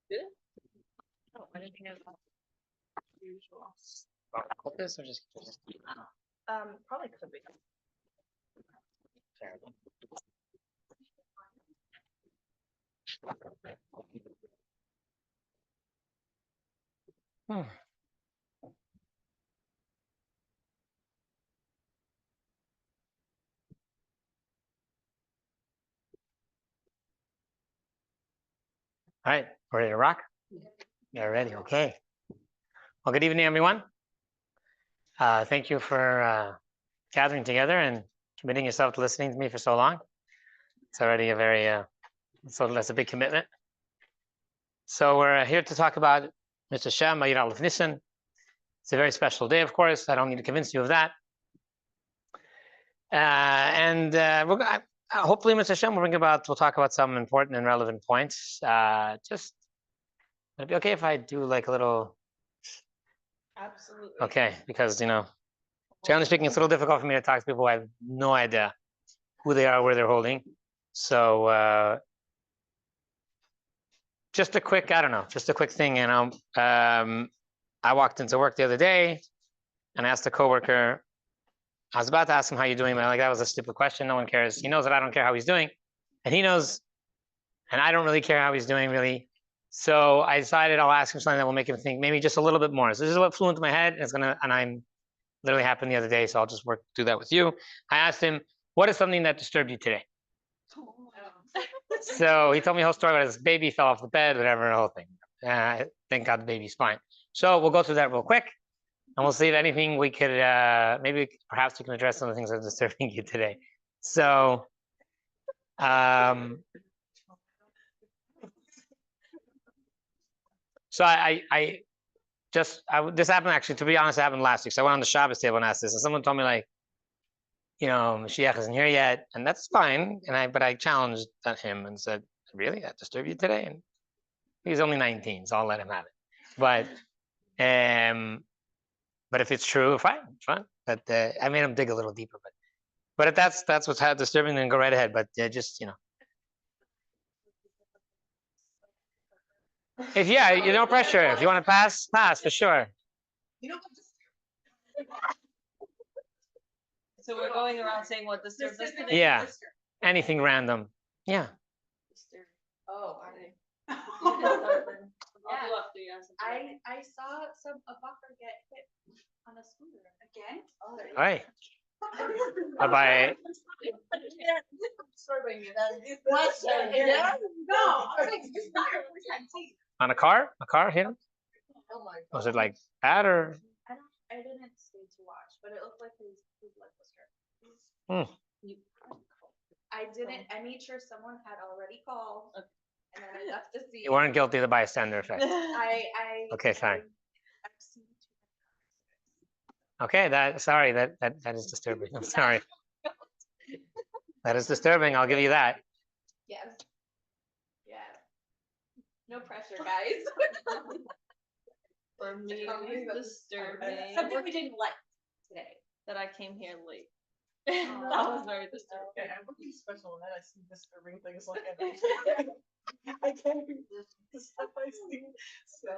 Did it? Oh, I didn't think it was usual. This or just Probably could be. terrible. All right, ready to rock? Yeah, ready. Okay. Well, good evening, everyone. Thank you for gathering together and committing yourself to listening to me for so long. It's already a very, so that's a big commitment. So we're here to talk about Mr. Shem, Yud Aleph Nssan. It's a very special day, of course. I don't need to convince you of that. We're hopefully, Mr. Shem, we'll talk about some important and relevant points. Just, would it be okay if I do like a little? Absolutely. Okay, because generally speaking, it's a little difficult for me to talk to people who I have no idea who they are, where they're holding. So just a quick thing. I walked into work the other day and asked a coworker. I was about to ask him how you're doing, but that was a stupid question. No one cares. He knows that I don't care how he's doing, and he knows, and I don't really care how he's doing, really. So I decided I'll ask him something that will make him think maybe just a little bit more. So this is what flew into my head, and I'm literally happened the other day, so I'll just do that with you. I asked him, what is something that disturbed you today? So he told me a whole story about his baby fell off the bed, whatever, the whole thing. Thank God the baby's fine. So we'll go through that real quick, and we'll see if anything we could, perhaps we can address some of the things that are disturbing you today. So, this happened actually, to be honest, it happened last week. So I went on the Shabbos table and asked this, and someone told me Mashiach isn't here yet, and that's fine. But I challenged him and said, really, that disturbed you today? And he's only 19, so I'll let him have it. But if it's true, fine. But I made him dig a little deeper. But if that's what's disturbing, then go right ahead. But just if no pressure. If you want to pass for sure. So we're going around saying what disturbs us today? Yeah. Anything random. Yeah. Oh, I saw a fucker get hit on a scooter again. Oh, Hi. Bye. On a car? A car hit him? Oh my God. Was it like bad or? I didn't stay to watch, but it looked like his leg was hurt. I made sure someone had already called, and then I left the scene. You weren't guilty of the bystander effect. Okay, fine. Okay, that is disturbing. I'm sorry. That is disturbing. I'll give you that. Yes. Yeah. No pressure, guys. For me, it's disturbing. Something we didn't like today. That I came here late. That was very disturbing. Okay, I'm looking special and I see disturbing things like every I can't even the stuff I see. So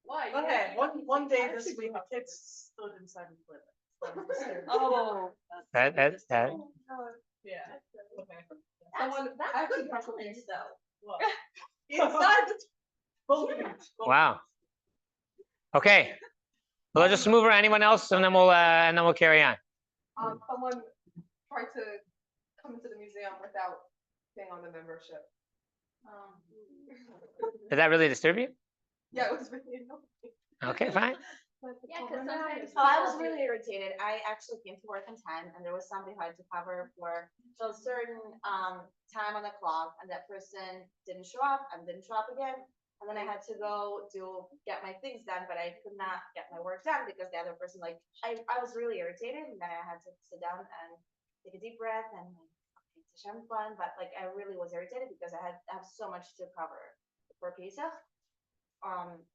Why? okay, one day this week the kids stood inside the toilet. Oh. That. Yeah. Okay. That's actually prevalent though. Well, inside the toilet. Wow. Okay. Well, let's just move over. Anyone else, and then we'll carry on. Someone tried to come into the museum without paying on the membership. Did that really disturb you? Yeah, it was really annoying. Okay, fine. Yeah, because sometimes. Oh, I was really irritated. I actually came to work on time, and there was somebody who had to cover for a certain time on the clock, and that person didn't show up and didn't show up again. And then I had to go to get my things done, but I could not get my work done because the other person, I was really irritated, and then I had to sit down and take a deep breath and it's fun. But I really was irritated because I have so much to cover for Pesach.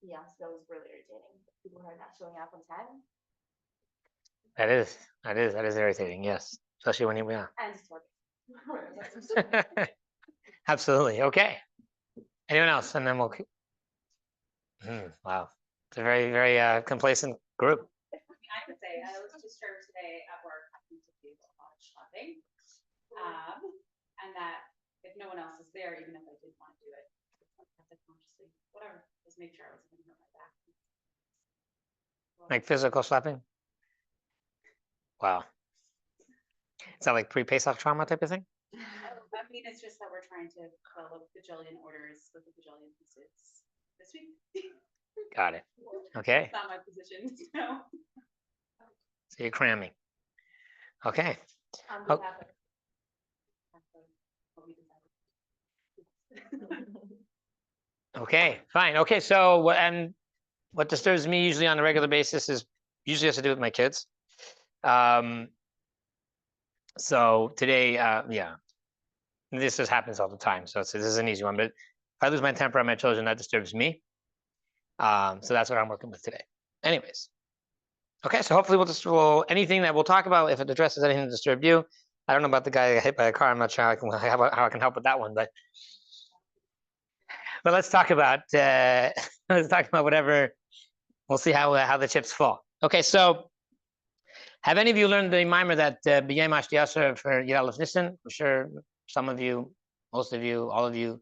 Yeah, so that was really irritating. People who are not showing up on time. That is irritating. Yes, especially when And it's working. Absolutely. Okay. Anyone else? And then we'll. Wow, it's a very, very complacent group. I would say I was disturbed today at work having to do a lot of shopping. And that if no one else is there, even if I did want to do it, I have to consciously, whatever, just make sure I wasn't going to hurt my back. Like physical slapping? Wow. Is that like pre-Pesach trauma type of thing? I mean, it's just that we're trying to fill a bajillion orders with a bajillion pieces this week. Got it. Okay. It's not my position, so. So you're cramming. Okay. On behalf of what we decided. Okay, fine. Okay, so and what disturbs me usually on a regular basis is usually has to do with my kids. So today, yeah, this just happens all the time. So this is an easy one, but if I lose my temper on my children, that disturbs me. So that's what I'm working with today. Anyways, okay, so hopefully we'll anything that we'll talk about, if it addresses anything that disturbed you. I don't know about the guy that got hit by a car. I'm not sure how I can help with that one, but let's talk about whatever. We'll see how the chips fall. Okay, so have any of you learned the mimer that B'yem Ashtiyasar for Yud Aleph Nssan? I'm sure some of you, most of you, all of you,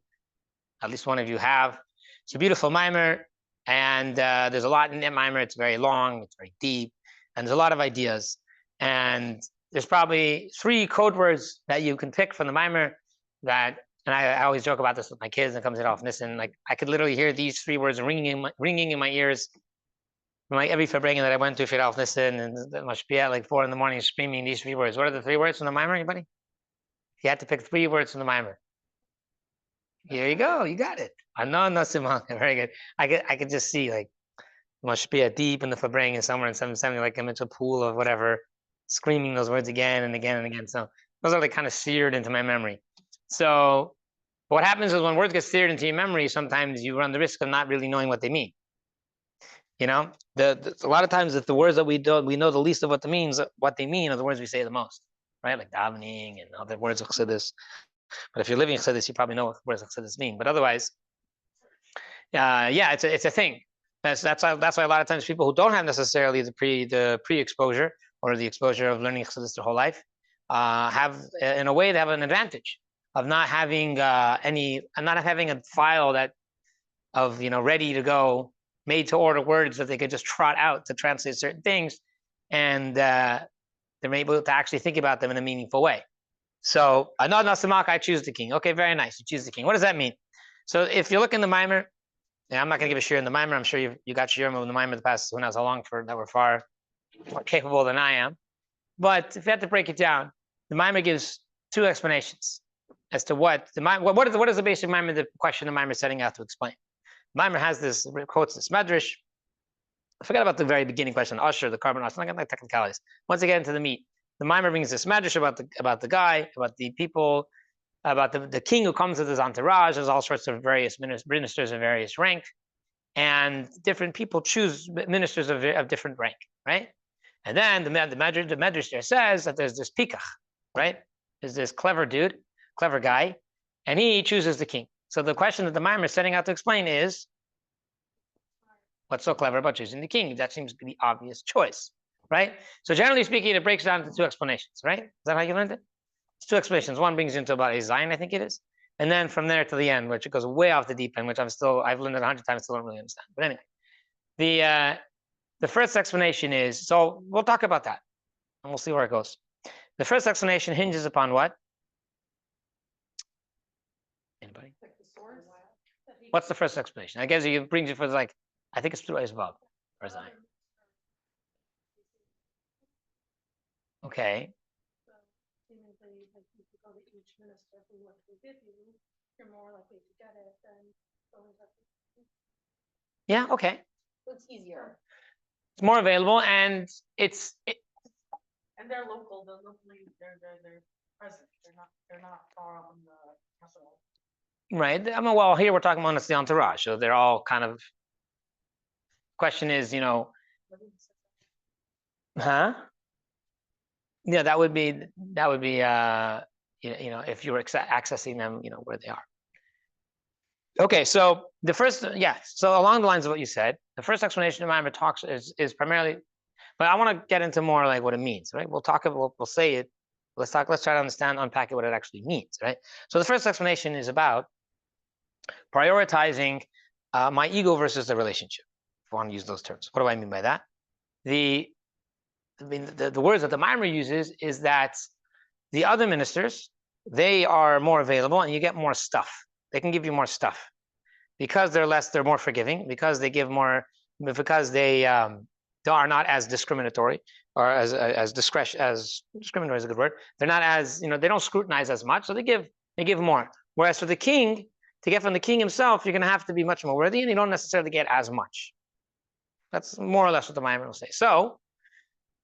at least one of you have. It's a beautiful mimer, and there's a lot in that mimer. It's very long, it's very deep, and there's a lot of ideas. And there's probably 3 code words that you can pick from the mimer that, and I always joke about this with my kids, and it comes to Yud Aleph Nssan. Like I could literally hear these 3 words ringing in my ears. Like every Farbrengen that I went to, Yud Aleph Nssan, and the Mashpia at like 4 a.m. screaming these 3 words. What are the 3 words from the mimer, anybody? If you had to pick 3 words from the mimer. Here you go, you got it. Very good. I could just see like Mashpia deep in the Farbrengen somewhere in 770, like I'm into a pool of whatever, screaming those words again and again and again. So those are like kind of seared into my memory. So what happens is when words get seared into your memory, sometimes you run the risk of not really knowing what they mean. You know, a lot of times if the words that we know the least of what they mean are the words we say the most, right? Like davening and other words of Chassidus. But if you're living Chassidus, you probably know what words of Chassidus mean. But otherwise, yeah, it's a thing. That's why a lot of times people who don't have necessarily the pre-exposure or the exposure of learning Chassidus their whole life have, in a way, they have an advantage of not having not having a file ready to go, made to order words that they could just trot out to translate certain things, and they're able to actually think about them in a meaningful way. So, Anad Nasamak, I choose the king. Okay, very nice. You choose the king. What does that mean? So, if you look in the mimer, and I'm not going to give a share in the mimer. I'm sure you got your in the mimer the past who knows how long that were far more capable than I am. But if you had to break it down, the mimer gives 2 explanations as to what is the basic mimer, the question the mimer is setting out to explain. Mimer has this, quotes this medrash. I forgot about the very beginning question, Usher, the carbon Usher, like technicalities. Once I get into the meat, the mimer brings this medrash about the guy, about the people, about the king who comes with his entourage. There's all sorts of various ministers of various rank, and different people choose ministers of different rank, right? And then the medrash there says that there's this pikach, right? There's this clever dude, clever guy, and he chooses the king. So the question that the mimer is setting out to explain is, what's so clever about choosing the king? That seems to be the obvious choice, right? So generally speaking, it breaks down into 2 explanations, right? Is that how you learned it? It's 2 explanations. One brings you into about a Zion, I think it is. And then from there to the end, which it goes way off the deep end, which I've learned it 100 times, still don't really understand. But anyway, the first explanation is, so we'll talk about that and we'll see where it goes. The first explanation hinges upon what? Anybody? Like the source. What's the first explanation? I guess it brings you for like, I think it's through Isbab or Zion. Okay. Yeah, okay. So it's easier. It's more available, and And they're local, they're present, they're not far on the national. right. I mean, well, here we're talking about the entourage, so they're all kind of. Question is, huh? Yeah, that would be if you were accessing them, where they are. Okay, so the first, so along the lines of what you said, the first explanation of Maimer talks is primarily, but I want to get into more like what it means, right? We'll talk about, we'll say it. Let's try to understand, unpack it, what it actually means, right? So the first explanation is about prioritizing my ego versus the relationship, if I want to use those terms. What do I mean by that? The words that the Maimer uses is that the other ministers, they are more available and you get more stuff. They can give you more stuff because they're more forgiving, because they give more, because they are not as discriminatory or as discriminatory is a good word. They're not as, they don't scrutinize as much, so they give more. Whereas for the king, to get from the king himself, you're going to have to be much more worthy, and you don't necessarily get as much. That's more or less what the Maimer will say. So,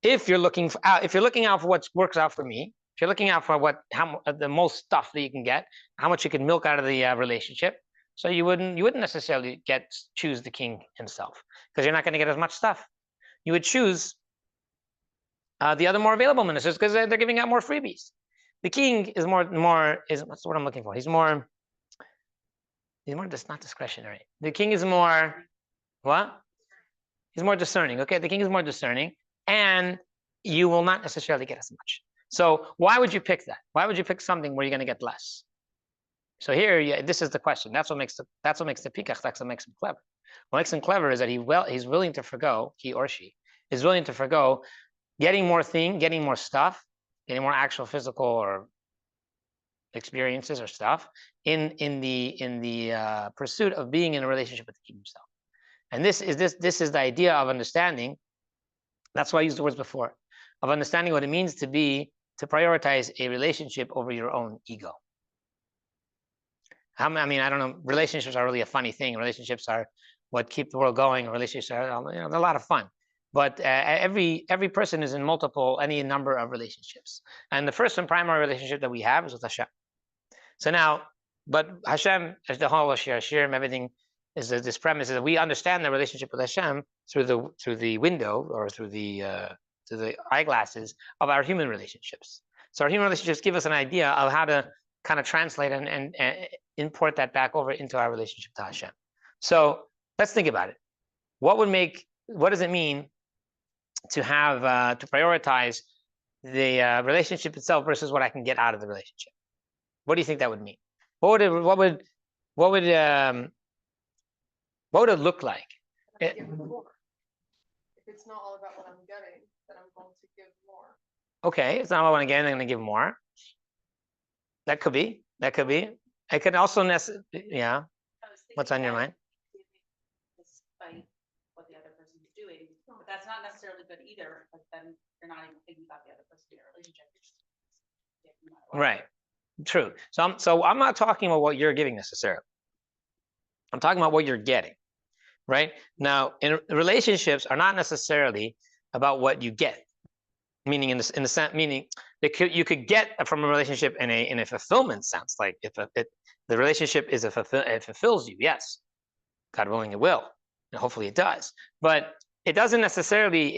if you're looking out for what works out for me, if you're looking out for the most stuff that you can get, how much you can milk out of the relationship, so you wouldn't necessarily choose the king himself, because you're not going to get as much stuff. You would choose the other more available ministers because they're giving out more freebies. The king is what's the word I'm looking for? He's more not discretionary. The king is more what? He's more discerning. Okay, the king is more discerning, and you will not necessarily get as much. So why would you pick that? Why would you pick something where you're going to get less? So here, this is the question. That's what makes the pikach. That's what makes him clever. What makes him clever is that he's willing to forgo, he or she is willing to forgo getting more stuff, getting more actual physical or experiences or stuff in the pursuit of being in a relationship with the king himself. And this is the idea of understanding. That's why I used the words before, of understanding what it means to prioritize a relationship over your own ego. I don't know. Relationships are really a funny thing. Relationships are what keep the world going. Relationships are, they're a lot of fun. But every person is in any number of relationships. And the first and primary relationship that we have is with Hashem. So now, but Hashem is the whole Hashem, everything is this premise is that we understand the relationship with Hashem through the window or through the eyeglasses of our human relationships. So our human relationships give us an idea of how to kind of translate and import that back over into our relationship to Hashem. So let's think about it. What does it mean to have to prioritize the relationship itself versus what I can get out of the relationship? What do you think that would mean? What would it look like? If it's not all about what I'm getting, then I'm going to give more. Okay, it's not all I want to get, I'm going to give more. That could be. It could also yeah. What's on your mind? Despite what the other person is doing, but that's not necessarily good either. But then you're not even thinking about the other person in your relationship. Right. True. So I'm not talking about what you're giving necessarily. I'm talking about what you're getting. Right now, relationships are not necessarily about what you get. Meaning in the sense, meaning you could get from a relationship in a fulfillment sense, like if the relationship it fulfills you, yes, God willing it will, and hopefully it does. But it doesn't necessarily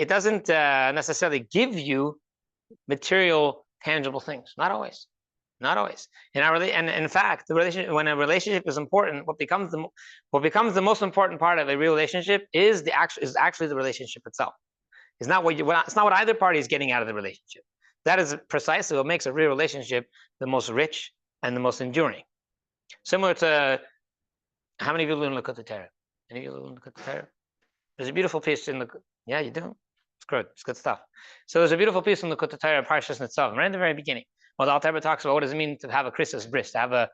give you material, tangible things. Not always. And in fact, when a relationship is important, what becomes the most important part of a real relationship is actually the relationship itself. It's not what either party is getting out of the relationship. That is precisely what makes a real relationship the most rich and the most enduring. Similar to how many of you live in Likkutei Torah? Any of you live in Likkutei Torah? There's a beautiful piece in the. Yeah, you do. It's good stuff. So there's a beautiful piece in the Likkutei Torah, Parshas Nssan, right in the very beginning. Well, the Alter Rebbe talks about what does it mean to have a Christus bris, to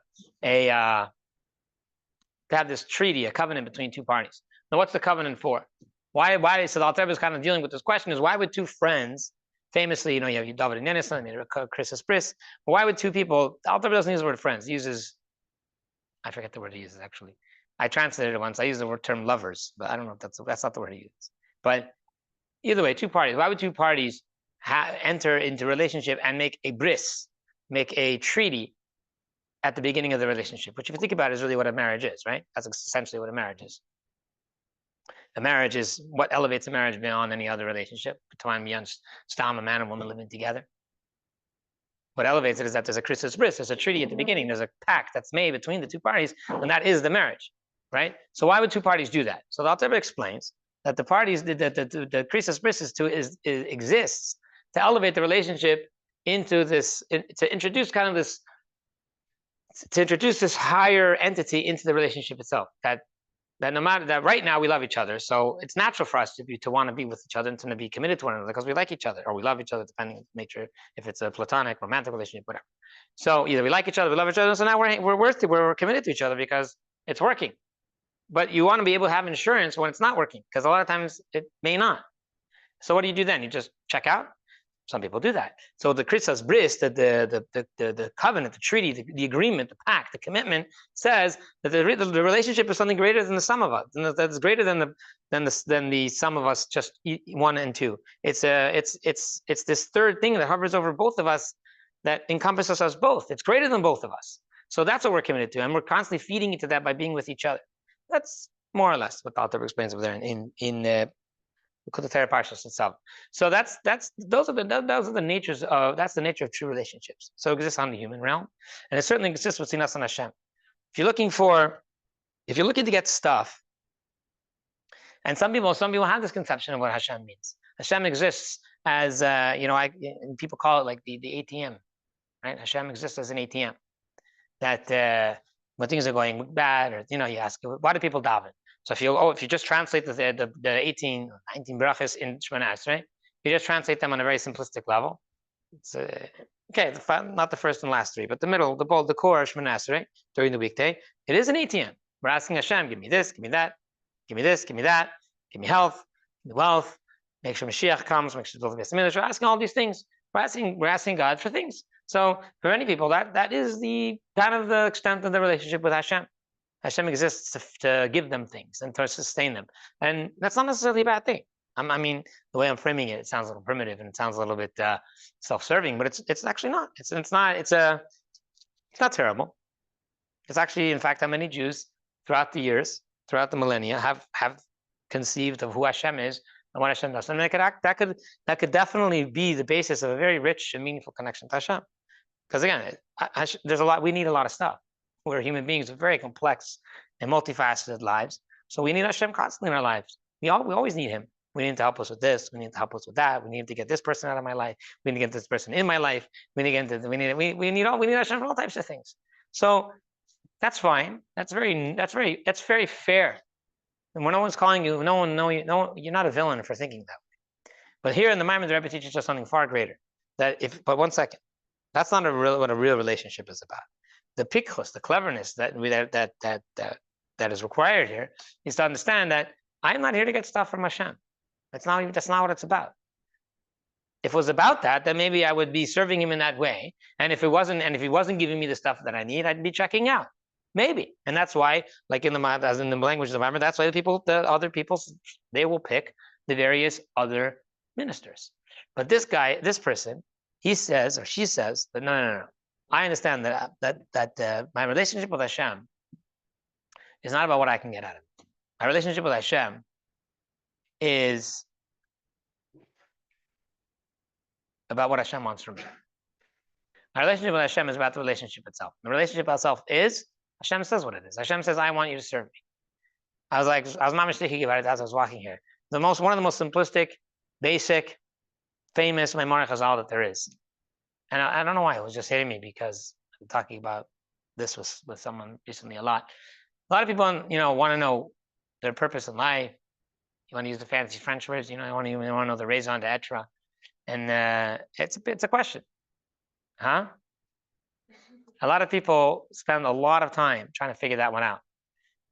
have this treaty, a covenant between two parties. Now, what's the covenant for? Why? So the Alter Rebbe is kind of dealing with this question: is why would two friends, famously, you have David and Nssan, you have Christus bris. Why would two people? The Alter Rebbe doesn't use the word friends. He uses, I forget the word he uses actually. I translated it once. I used the term lovers, but I don't know if that's not the word he uses. But either way, two parties. Why would two parties enter into relationship and make a bris, make a treaty at the beginning of the relationship? Which, if you think about it, is really what a marriage is, right? That's essentially what a marriage is. A marriage is what elevates a marriage beyond any other relationship, between a man and woman living together. What elevates it is that there's a Chassidus bris, there's a treaty at the beginning, there's a pact that's made between the two parties, and that is the marriage, right? So why would two parties do that? So the Alter Rebbe explains that the parties, the Chassidus bris exists to elevate the relationship into this, to introduce this higher entity into the relationship itself. That no matter that right now we love each other, so it's natural for us to want to be with each other and to be committed to one another because we like each other or we love each other, depending on the nature, if it's a platonic, romantic relationship, whatever. So either we like each other, we love each other, so now we're committed to each other because it's working. But you want to be able to have insurance when it's not working, because a lot of times it may not. So what do you do then? You just check out? Some people do that. So the Chassidus bris, the covenant, the treaty, the agreement, the pact, the commitment says that the relationship is something greater than the sum of us. That's greater than the sum of us, just one and two. It's this third thing that hovers over both of us, that encompasses us both. It's greater than both of us. So that's what we're committed to, and we're constantly feeding into that by being with each other. That's more or less what the Alter Rebbe explains over there in the Parshas itself. So that's the natures of, that's the nature of true relationships. So it exists on the human realm, and it certainly exists between us and Hashem. If you're looking to get stuff, and some people have this conception of what Hashem means. Hashem exists as people call it like the ATM, right? Hashem exists as an ATM. That when things are going bad, or you ask, why do people daven? So if you just translate the 18 or 19 brachas in Shemona Esrei, you just translate them on a very simplistic level. It's okay, not the first and last three, but the middle, the core of Shemona Esrei during the weekday. It is an ATM. We're asking Hashem, give me this, give me that, give me this, give me that, give me health, give me wealth, make sure Mashiach comes, make sure the Beis Hamikdash. We're asking all these things. We're asking God for things. So for many people, that is the kind of the extent of the relationship with Hashem. Hashem exists to give them things and to sustain them, and that's not necessarily a bad thing. I mean, the way I'm framing it, it sounds a little primitive and it sounds a little bit self-serving, but it's actually not. It's not terrible. It's actually, in fact, how many Jews throughout the years, throughout the millennia, have conceived of who Hashem is and what Hashem does, and that could definitely be the basis of a very rich and meaningful connection to Hashem. Because again, there's a lot. We need a lot of stuff. We're human beings with very complex and multifaceted lives. So we need Hashem constantly in our lives. We always need Him. We need to help us with this. We need to help us with that. We need to get this person out of my life. We need to get this person in my life. We need Hashem for all types of things. So that's fine. That's very fair. And when no one's calling you, you're not a villain for thinking that way. But here in the Maimon, the Rebbe teaches us something far greater. But 1 second, that's not what a real relationship is about. The pikchus, the cleverness that is required here is to understand that I'm not here to get stuff from Hashem. That's not what it's about. If it was about that, then maybe I would be serving Him in that way. And if he wasn't giving me the stuff that I need, I'd be checking out. Maybe. And that's why, like in the language of the Bible, that's why the other people, they will pick the various other ministers. But this person, he says or she says that no. I understand that my relationship with Hashem is not about what I can get out of it. My relationship with Hashem is about what Hashem wants from me. My relationship with Hashem is about the relationship itself. The relationship itself is, Hashem says what it is. Hashem says, I want you to serve me. I was mamish thinking about it as I was walking here. One of the most simplistic, basic, famous Maimonic Chazal that there is. And I don't know why it was just hitting me, because I'm talking about this with someone recently a lot. A lot of people, want to know their purpose in life. You want to use the fancy French words, you want to know the raison d'etre. And it's a question. Huh? A lot of people spend a lot of time trying to figure that one out.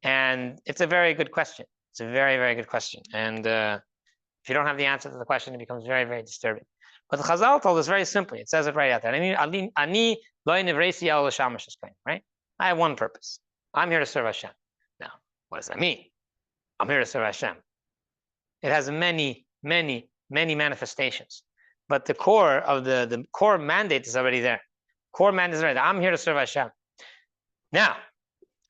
And it's a very good question. It's a very, very good question. And if you don't have the answer to the question, it becomes very, very disturbing. But the Chazal told us very simply. It says it right out there. Right? I have one purpose. I'm here to serve Hashem. Now, what does that mean? I'm here to serve Hashem. It has many, many, many manifestations. But the core of the core mandate is already there. Core mandate is already there. I'm here to serve Hashem. Now,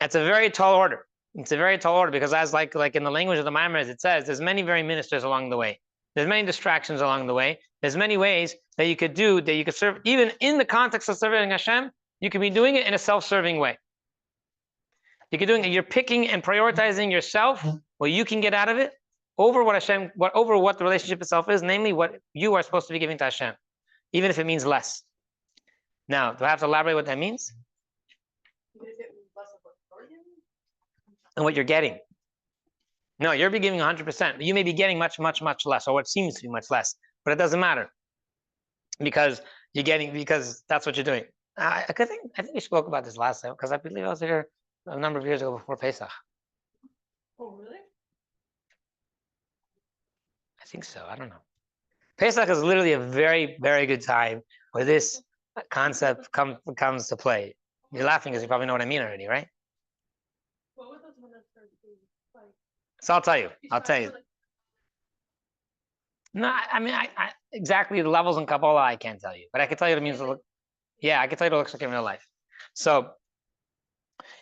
it's a very tall order. It's a very tall order, because as like in the language of the Maimonides, it says there's many very ministers along the way. There's many distractions along the way. There's many ways that you could do, that you could serve, even in the context of serving Hashem, you could be doing it in a self-serving way. You could doing it, you're picking and prioritizing yourself, what you can get out of it, over what Hashem, over what the relationship itself is, namely what you are supposed to be giving to Hashem, even if it means less. Now, do I have to elaborate what that means? And what you're getting. No, you're be giving 100%. You may be getting much, much, much less, or what seems to be much less, but it doesn't matter because you're getting, because that's what you're doing. I think we spoke about this last time because I believe I was here a number of years ago before Pesach. Oh, really? I think so. I don't know. Pesach is literally a very, very good time where this concept comes to play. You're laughing because you probably know what I mean already, right? What was those ministers like? So I'll tell you. No, I mean, I exactly the levels in Kabbalah I can't tell you, but I can tell you what it means to look. Yeah, I can tell you what it looks like in real life. So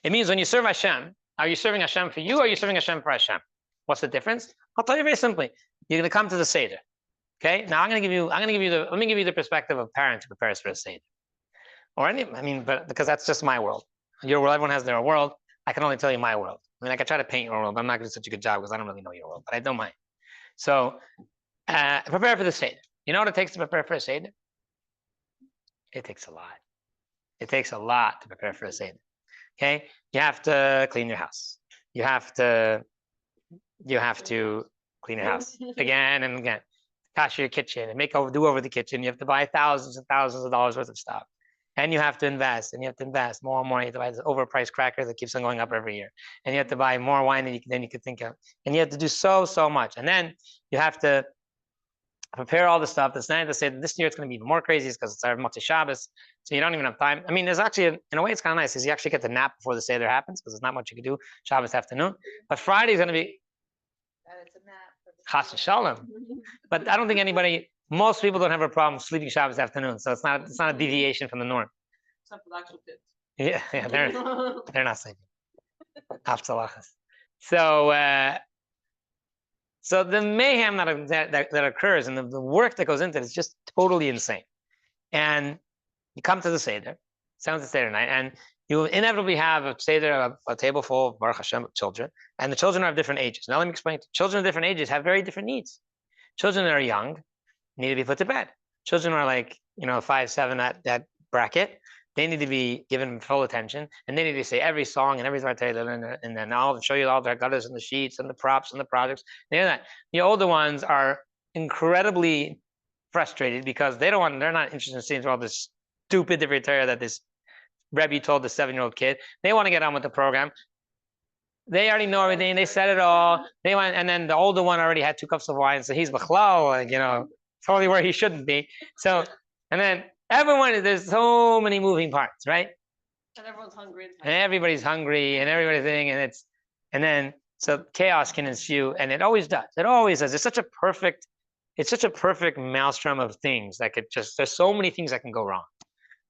it means when you serve Hashem, are you serving Hashem for you, or are you serving Hashem for Hashem? What's the difference? I'll tell you very simply. You're going to come to the Seder. Okay. Now let me give you the perspective of parents who prepares for a Seder. But because that's just my world. Your world, everyone has their world. I can only tell you my world. I mean, I can try to paint your world, but I'm not going to do such a good job because I don't really know your world, but I don't mind. So prepare for the Seder. You know what it takes to prepare for a Seder? It takes a lot. It takes a lot to prepare for a Seder. Okay? You have to clean your house. You have to clean your house again and again. Cash your kitchen and do over the kitchen. You have to buy thousands and thousands of dollars worth of stuff. And you have to invest, and you have to invest more and more. You have to buy this overpriced cracker that keeps on going up every year. And you have to buy more wine than you could think of. And you have to do so much. And then you have to prepare all the stuff that's not to say that this year it's going to be even more crazy because it's our Motzei Shabbos. So you don't even have time. I mean, there's actually, in a way, it's kind of nice because you actually get to nap before the Seder happens because there's not much you can do Shabbos afternoon. But Friday is going to be Chas v'Shalom. But I don't think most people don't have a problem sleeping Shabbos afternoon. So it's not a deviation from the norm. Except for the actual kids. Yeah, they're not sleeping. Aftalachas. So the mayhem that occurs and the work that goes into it is just totally insane. And you come to the Seder, sounds the Seder night, and you inevitably have a Seder, a table full of Baruch Hashem children, and the children are of different ages. Now let me explain. Children of different ages have very different needs. Children that are young need to be put to bed. Children are like, 5, 7, that bracket. They need to be given full attention, and they need to say every song and every Torah, and then I'll show you all the gutters and the sheets and the props and the projects. That. The older ones are incredibly frustrated because they're not interested in seeing through all this stupid different Torah that this Rabbi told the 7-year-old kid. They want to get on with the program. They already know everything. They said it all. And then the older one already had 2 cups of wine, so he's b'chlal, totally where he shouldn't be. So, and then there's so many moving parts, right? And everyone's hungry. And everybody's hungry, and everybody's thing, so chaos can ensue, and it always does. It always does. It's such a perfect maelstrom of things that there's so many things that can go wrong.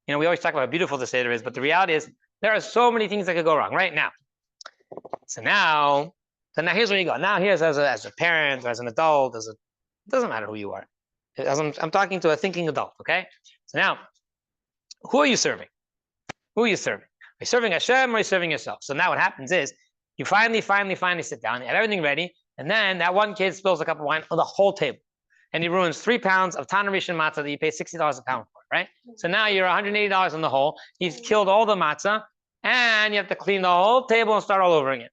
We always talk about how beautiful the Seder is, but the reality is there are so many things that could go wrong right now. So now here's where you go. Now here's as a parent or as an adult, it doesn't matter who you are. I'm talking to a thinking adult, okay? So now, who are you serving? Who are you serving? Are you serving Hashem or are you serving yourself? So now what happens is you finally sit down, you have everything ready, and then that one kid spills a cup of wine on the whole table. And he ruins 3 pounds of Tana Rishon matzah that you pay $60 a pound for, right? So now you're $180 in the hole. He's killed all the matzah, and you have to clean the whole table and start all over again.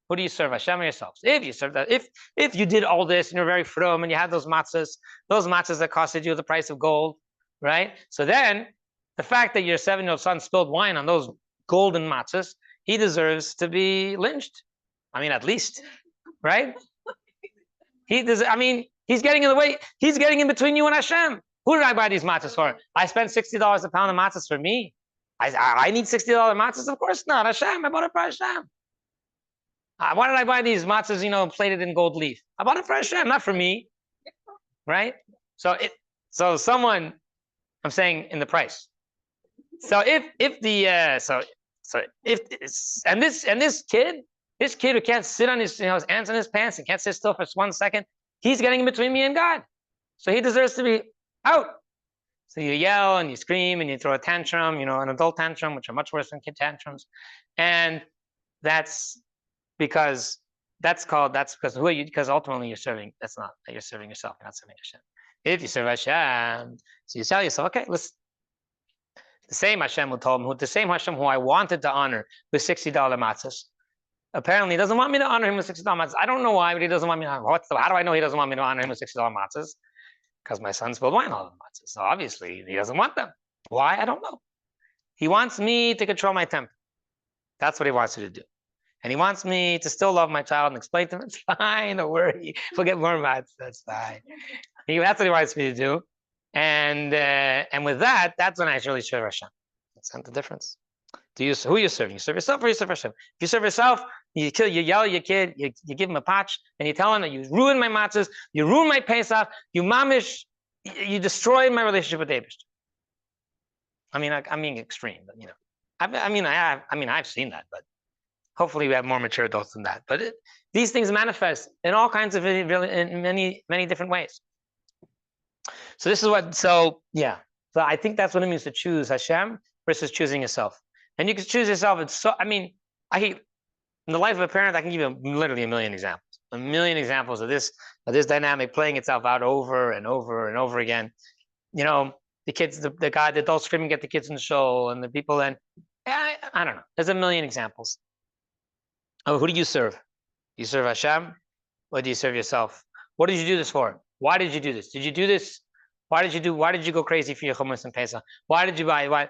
Who do you serve, Hashem or yourselves? If you serve that, if you did all this and you're very frum and you had those matzahs that costed you the price of gold, right? So then the fact that your 7-year-old son spilled wine on those golden matzahs, he deserves to be lynched. I mean, at least, right? He's getting in the way. He's getting in between you and Hashem. Who did I buy these matzahs for? I spent $60 a pound of matzahs for me. I need $60 matzahs? Of course not. Hashem, I bought it for Hashem. Why did I buy these matzahs, plated in gold leaf? I bought it for Hashem, not for me, right? So someone, I'm saying in the price. So this kid who can't sit on his hands in his pants and can't sit still for 1 second, he's getting in between me and God. So he deserves to be out. So you yell and you scream and you throw a tantrum, an adult tantrum, which are much worse than kid tantrums. And that's because because ultimately you're serving, you're serving yourself, you're not serving Hashem. If you serve Hashem, so you tell yourself, okay, listen, the same Hashem who I wanted to honor with $60 matzahs, apparently he doesn't want me to honor him with $60 matzahs. I don't know why, but he doesn't want me to honor. How do I know he doesn't want me to honor him with $60 matzahs? Because my son spilled wine all over the matzahs. So obviously he doesn't want them. Why? I don't know. He wants me to control my temper. That's what he wants you to do. And he wants me to still love my child and explain to him, it's fine, don't worry, forget more matzahs, that's fine. That's what he wants me to do. And with that, that's when I really serve Hashem. That's not the difference. Who you serving? You serve yourself or you serve Hashem? If you serve yourself, you yell at your kid, you give him a patch, and you tell him that you ruined my matzahs, you ruined my Pesach, you mamish, you destroyed my relationship with David. I'm being extreme, but I've seen that, but hopefully we have more mature adults than that. But these things manifest in all kinds of in many, many different ways. So So I think that's what it means to choose Hashem versus choosing yourself. And you can choose yourself. In the life of a parent, I can give you literally a million examples of this dynamic playing itself out over and over and over again. The kids, the adults screaming at the kids in the show, and the people, and I don't know. There's a million examples. Oh, who do you serve? Do you serve Hashem, or do you serve yourself? What did you do this for? Why did you do this? Did you do this? Why did you go crazy for your hummus and Pesach? Why did you buy?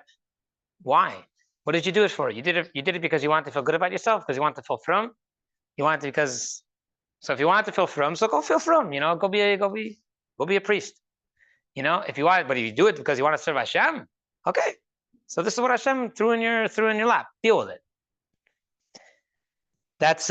Why? What did you do it for? You did it because you wanted to feel good about yourself, because you want to feel frum. So if you want to feel frum, so go feel frum. Go be a priest. If you want, but if you do it because you want to serve Hashem, okay. So this is what Hashem threw in your lap. Deal with it. That's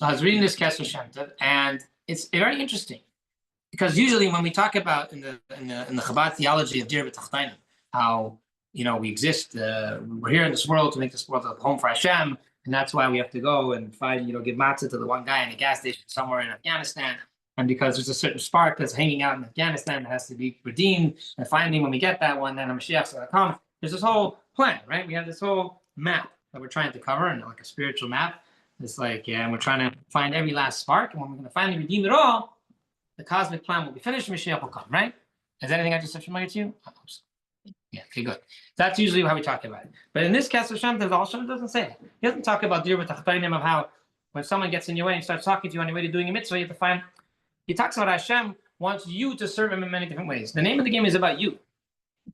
So I was reading this Kesser Shem Tov, and it's very interesting because usually when we talk about in the Chabad theology of Dir B'Tachtainim, how we exist, we're here in this world to make this world a home for Hashem, and that's why we have to go and find give matzah to the one guy in a gas station somewhere in Afghanistan, and because there's a certain spark that's hanging out in Afghanistan that has to be redeemed, and finally when we get that one, then a Mashiach's going to come. There's this whole plan, right? We have this whole map that we're trying to cover, and like a spiritual map. It's and we're trying to find every last spark, and when we're going to finally redeem it all, the cosmic plan will be finished, Mashiach will come, right? Is anything I just said familiar to you? I hope so. Yeah, okay, good. That's usually how we talk about it. But in this Kesser Shem Tov, the Baal Shem Tov doesn't say that. He doesn't talk about Dir B'Tachtainim of how when someone gets in your way and starts talking to you on your way to doing a mitzvah, you have to find. He talks about Hashem wants you to serve him in many different ways. The name of the game is about you.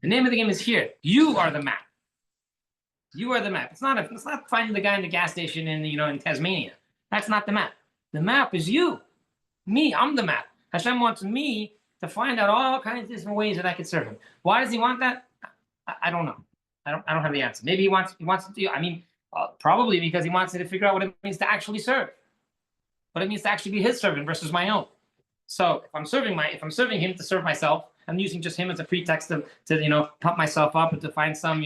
The name of the game is here. You are the map. You are the map. It's not finding the guy in the gas station in Tasmania. That's not the map. The map is you. Me, I'm the map. Hashem wants me to find out all kinds of different ways that I could serve him. Why does he want that? I don't know. I don't have the answer. Maybe he wants to do, probably because he wants to figure out what it means to actually serve. What it means to actually be his servant versus my own. So if I'm serving him to serve myself, I'm using just him as a pretext to pump myself up and to find some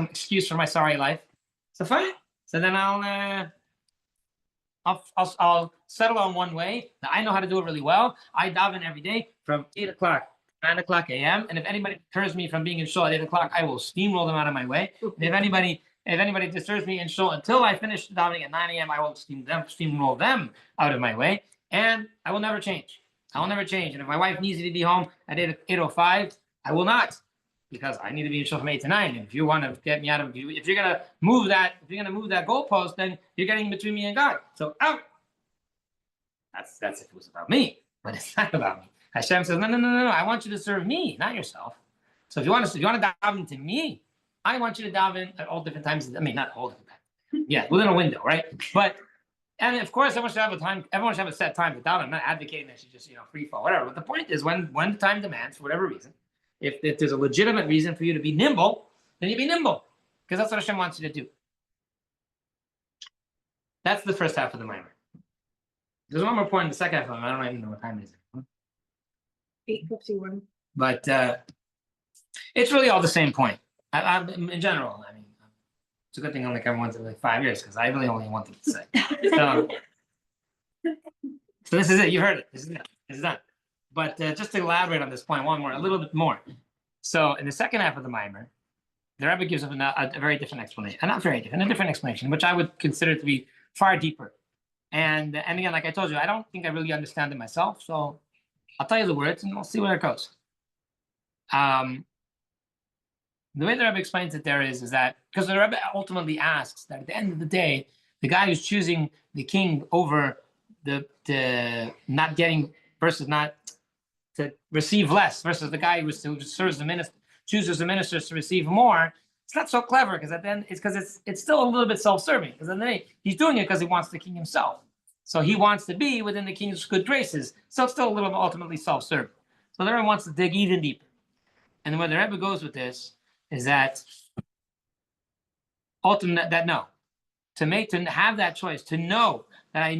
excuse for my sorry life. So fine. So then I'll settle on one way that I know how to do it really well. I daven every day from 8 o'clock, 9 o'clock a.m. And if anybody deters me from being in shul at 8 o'clock, I will steamroll them out of my way. And if anybody disturbs me in shul until I finish davening at 9 a.m., I will steamroll them out of my way. And I will never change. I will never change. And if my wife needs me to be home at 8:05, I will not, because I need to be in shul from 8 to 9. And if you want to get me out of, if you're gonna move that goalpost, then you're getting between me and God. So out. That's if it was about me, but it's not about me. Hashem says, no. I want you to serve me, not yourself. So if you want to daven to me, I want you to daven at all different times. I mean, not all different times. Yeah, within a window, right? But and of course, everyone should have a time. Everyone should have a set time to daven. I'm not advocating that you just free fall, whatever. But the point is, when the time demands, for whatever reason, if there's a legitimate reason for you to be nimble, then you be nimble, because that's what Hashem wants you to do. That's the first half of the mimer. There's one more point in the second half of it. I don't even know what time it is. 8:51. But it's really all the same point. In general, I mean, it's a good thing I only covered once in like 5 years, because I really only wanted to say. So this is it. You heard it. This is it. It's done. But just to elaborate on this point a little bit more. So in the second half of the mimer, the Rabbi gives a very different explanation. Not very different, a different explanation, which I would consider to be far deeper. And again, like I told you, I don't think I really understand it myself. So I'll tell you the words and we'll see where it goes. The way the Rabbi explains it there is that because the Rabbi ultimately asks that at the end of the day, the guy who's choosing the king over the not getting versus not to receive less versus the guy who serves the minister, chooses the ministers to receive more. It's not so clever because at the end it's because it's still a little bit self-serving, because at the end he's doing it because he wants the king himself. So he wants to be within the king's good graces. So it's still a little bit ultimately self-serving. So the Rebbe wants to dig even deeper. And then where the Rebbe goes with this is that ultimately to have that choice, to know that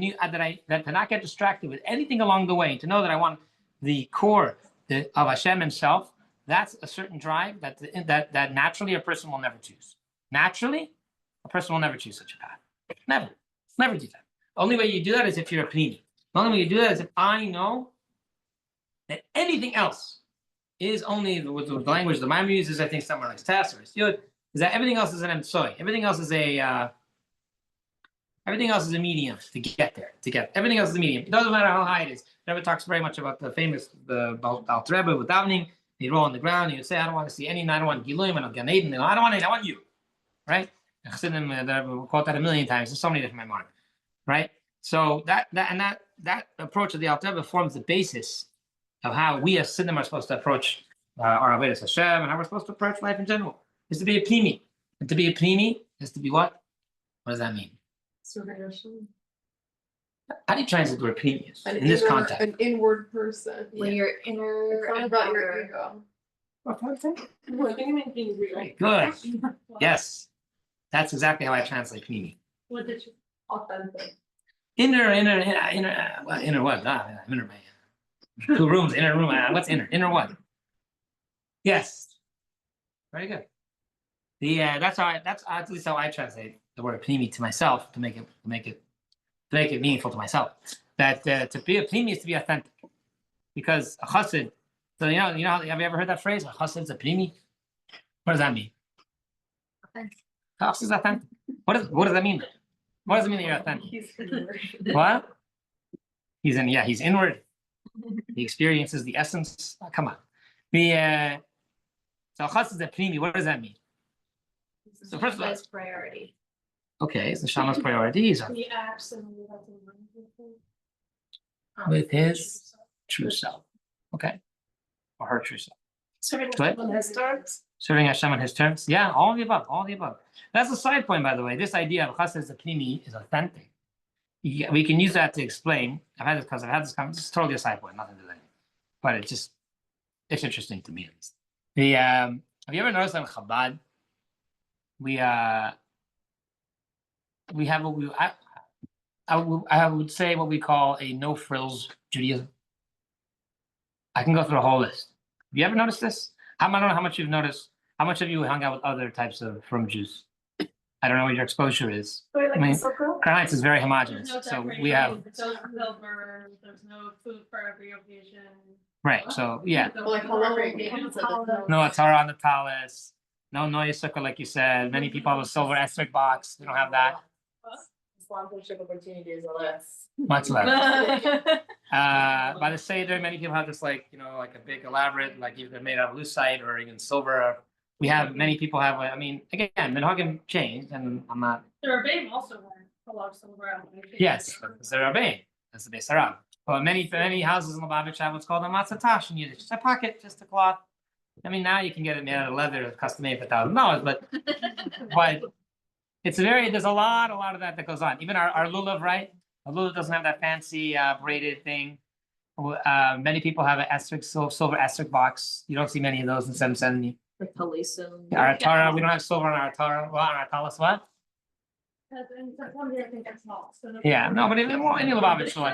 to not get distracted with anything along the way, to know that I want the core of Hashem himself. That's a certain drive that naturally a person will never choose. Naturally, a person will never choose such a path. Never do that. The only way you do that is if you're a pnimi. The only way you do that is if I know that anything else is only with the language the Maimon uses, I think somewhere like Tess or Yud, is that everything else is an emtsoy. Everything else is a medium to get there. Everything else is a medium. It doesn't matter how high it is. The Rebbe talks very much about the Alter Rebbe with davening. He'd roll on the ground. He would say, "I don't want to see any. I don't want Giluim. I don't Gan Eden. I don't want it. I want you." Right? Chassidus we quote that a million times. There's so many different memoirs. Right? So that approach of the Alter Rebbe forms the basis of how we as Siddim are supposed to approach our Avodas Hashem and how we're supposed to approach life in general. Is to be a pnimi. And to be a pnimi is to be what? What does that mean? How do you translate the word pnimi in this context? An inward person. When you're inner. It's not about your ego. Very good. Yes. That's exactly how I translate pnimi. What did you? Authentic. Inner what? Inner man. 2 rooms, inner room. What's inner? Inner what? Yes. Very good. That's at least how I translate the word pnimi to myself to make it meaningful to myself. That to be a pnimi is to be authentic, because a chassid. So have you ever heard that phrase? A chassid is a pnimi. What does that mean? Authentic. Chassid is authentic. What does that mean? What does it mean that you're authentic? What? He's inward. He experiences the essence. Oh, come on. So chassid is a pnimi. What does that mean? So first of all, priority. Okay, it's the Shama's priorities He absolutely with his true self. Okay. Or her true self. Serving Good. on his terms. Serving Hashem on his terms. Yeah, all of the above. That's a side point, by the way. This idea of chassid as a pnimi is authentic. We can use that to explain. I've had this conversation. This is totally a side point, nothing to do. But it's interesting to me at least. Have you ever noticed that in Chabad, we have what I would say what we call a no frills Judaism. I can go through a whole list. Have you ever noticed this? I don't know how much you've noticed. How much of you hung out with other types of from Jews? I don't know what your exposure is. I mean, Karanites is very homogenous. So we have. There's no silver, there's no food for every occasion. Right. So yeah. Like hello. No Atara on the talis. No Noyasukkah, like you said. Many people have a silver asterisk box. We don't have that. Sponsorship opportunities are less. Much less. By the Seder, many people have this like a big elaborate, like either made out of lucite or even silver. Many people have, again, minhagim changed, and I'm not. The Rabbi also wear a lot of silver. Yes, it's the Rabbi. That's the Beis Harav. Well, many houses in Lubavitch have what's called a matzah in Yiddish, just a pocket, just a cloth. I mean, now you can get it made out of leather, custom made for $1,000, but it's there's a lot of that goes on. Even our lulav, right? Our lulav doesn't have that fancy braided thing. Many people have an silver esrog box. You don't see many of those in 770. Our Torah, we don't have silver on our Torah. Well, on our talis, what? Yeah, no, but any Lubavitch store.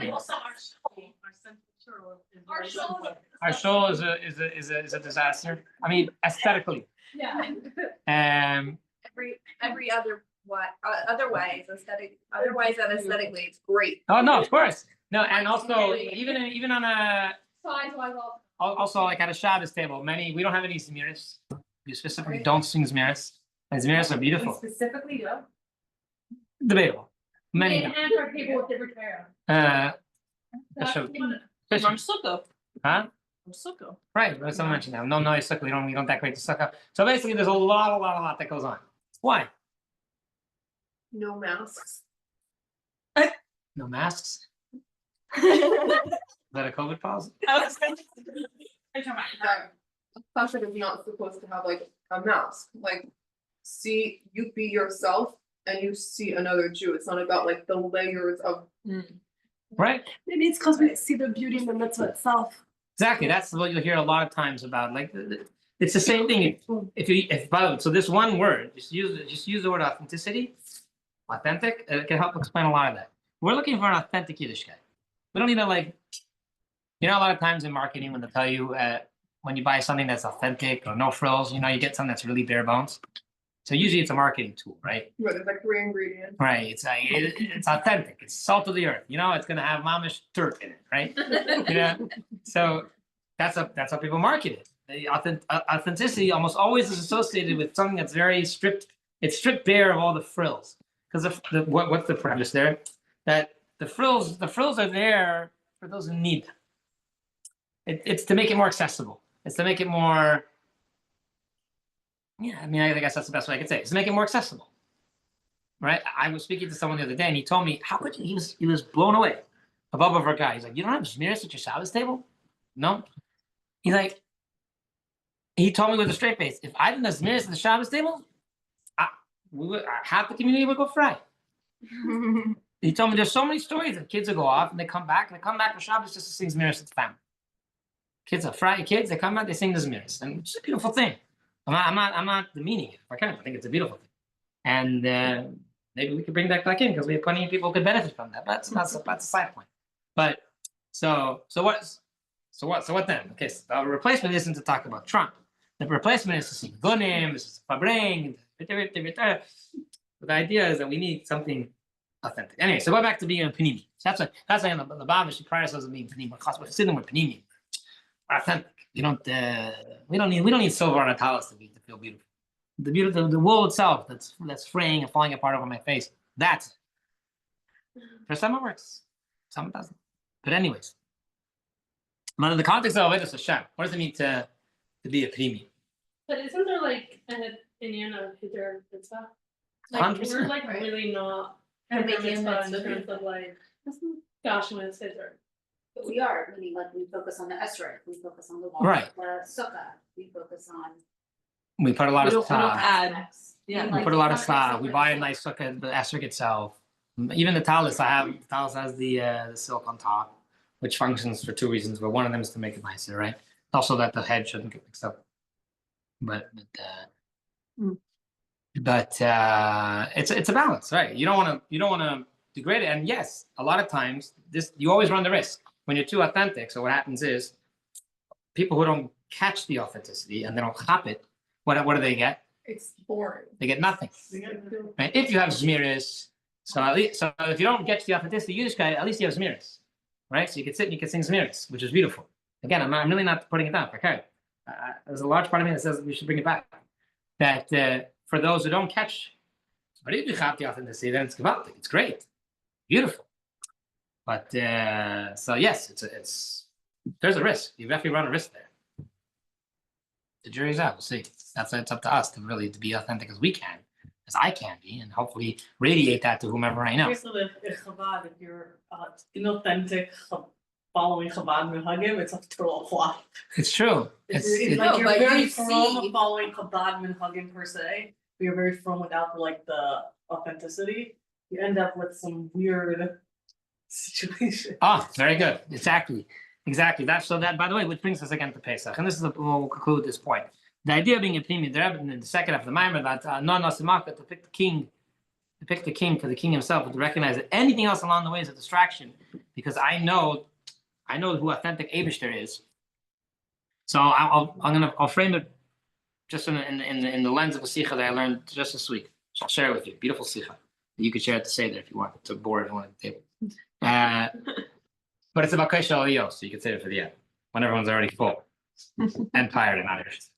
Our show is a disaster. I mean, aesthetically. Yeah. Every otherwise aesthetically, it's great. Oh no, of course. No, and also even on a Size-wise, also like at a Shabbos table, we don't have any zmiris. We specifically don't sing zmiris. And zmiris are beautiful. specifically do. Debatable. Many. And for people with different hair. Sukkah. Huh? Sukkah. Right, but someone mentioned that. No, sukkah. We don't decorate the sukkah. So basically, there's a lot that goes on. Why? No masks. No masks? Is that a COVID policy? Pastor is not supposed to have like a mask, like, see, you be yourself and you see another Jew, it's not about like the layers of. Right? Maybe it's because we see the beauty in the mitzvah itself. Exactly. That's what you'll hear a lot of times about. Like, it's the same thing. If by the way, so this one word, just use the word authenticity, authentic. It can help explain a lot of that. We're looking for an authentic Yiddish guy. We don't need to like, a lot of times in marketing when they tell you when you buy something that's authentic or no frills, you get something that's really bare bones. So usually it's a marketing tool, right? Right, there's like 3 ingredients. Right. It's like it's authentic. It's salt of the earth. It's gonna have mamish dirt in it, right? So that's how people market it. The authenticity almost always is associated with something that's very stripped. It's stripped bare of all the frills. Because what's the premise there? That the frills are there for those who need them. It's to make it more accessible. It's to make it more. Yeah, I mean, I guess that's the best way I could say it. It's to make it more accessible, right? I was speaking to someone the other day, and he told me, "How could you?" He was blown away. Above of our guy, he's like, "You don't have zmiris at your Shabbos table?" No. He's like, he told me with a straight face, "If I didn't have zmiris at the Shabbos table, half the community would go fry." He told me there's so many stories of kids that go off and they come back for Shabbos just to sing zmiris with the family. Kids are fry kids. They come back, they sing the zmiris, and it's a beautiful thing. I'm not demeaning it. I think it's a beautiful thing, and maybe we could bring that back in because we have plenty of people who could benefit from that. But that's a side point. But so what then? Okay, so the replacement isn't to talk about Trump. The replacement is to see Gunim, Farbrengen. But the idea is that we need something authentic. Anyway, so go back to being a panini. So that's why in the Lubavitch she prides herself as being panini. We're sitting with panini. Authentic. We don't need silver on a talis to feel beautiful. The wool itself that's fraying and falling apart over my face. That's it. For some it works, some it doesn't. But anyways, but in the context of Avodas Hashem, what does it mean to be a premium? But isn't there like an opinion of Hitler and stuff? 100%. We're like really not in terms of like, gosh, when it's Hitler. But we are, meaning like we focus on the esrog, we focus on the wall, Right. the sukkah, we focus on. We put a lot of We don't stuff. add. aspects. Yeah. And, We like, put a lot of it's not stuff. We buy a nice sukkah, the esrog itself. Even the talis, the talis has the silk on top, which functions for 2 reasons. But one of them is to make it nicer, right? Also that the head shouldn't get mixed up. But it's a balance, right? You don't want to degrade it. And yes, a lot of times you always run the risk when you're too authentic. So what happens is people who don't catch the authenticity and they don't hop it, what do they get? It's boring. They get nothing. Right? If you have zmiris, so if you don't get the authenticity, Yiddish guy, at least you have zmiris, right? So you can sit and you can sing zmiris, which is beautiful. Again, I'm really not putting it down. Okay, there's a large part of me that says we should bring it back. That for those who don't catch, but if you have the authenticity, then it's gewaltig. It's great, beautiful. But so yes, it's there's a risk. You definitely run a risk there. The jury's out. We'll see. It's up to us to really be authentic as we can, as I can be, and hopefully radiate that to whomever I know. Here's the Chabad, if you're inauthentic following Chabad Minhagim, it's like total flop. It's true. It's It's like No, you're but very you from see- following Chabad Minhagim per se, but you're very from without like the authenticity. You end up with some weird situation. very good. Exactly. That's so that, by the way, which brings us again to Pesach. And this is we'll conclude this point. The idea of being a primi, the Rebbe in the second half of the Maimer, that non-nasimaka, to pick the king for the king himself, but to recognize that anything else along the way is a distraction, because I know who authentic Abishter is. So I'll frame it just in the lens of a sikha that I learned just this week. So I'll share it with you. Beautiful sikha. You could share it to say there if you want. It's a board if you want at the table. But it's about Kesha Aliyah, so you could save it for the end when everyone's already full and tired and not interested.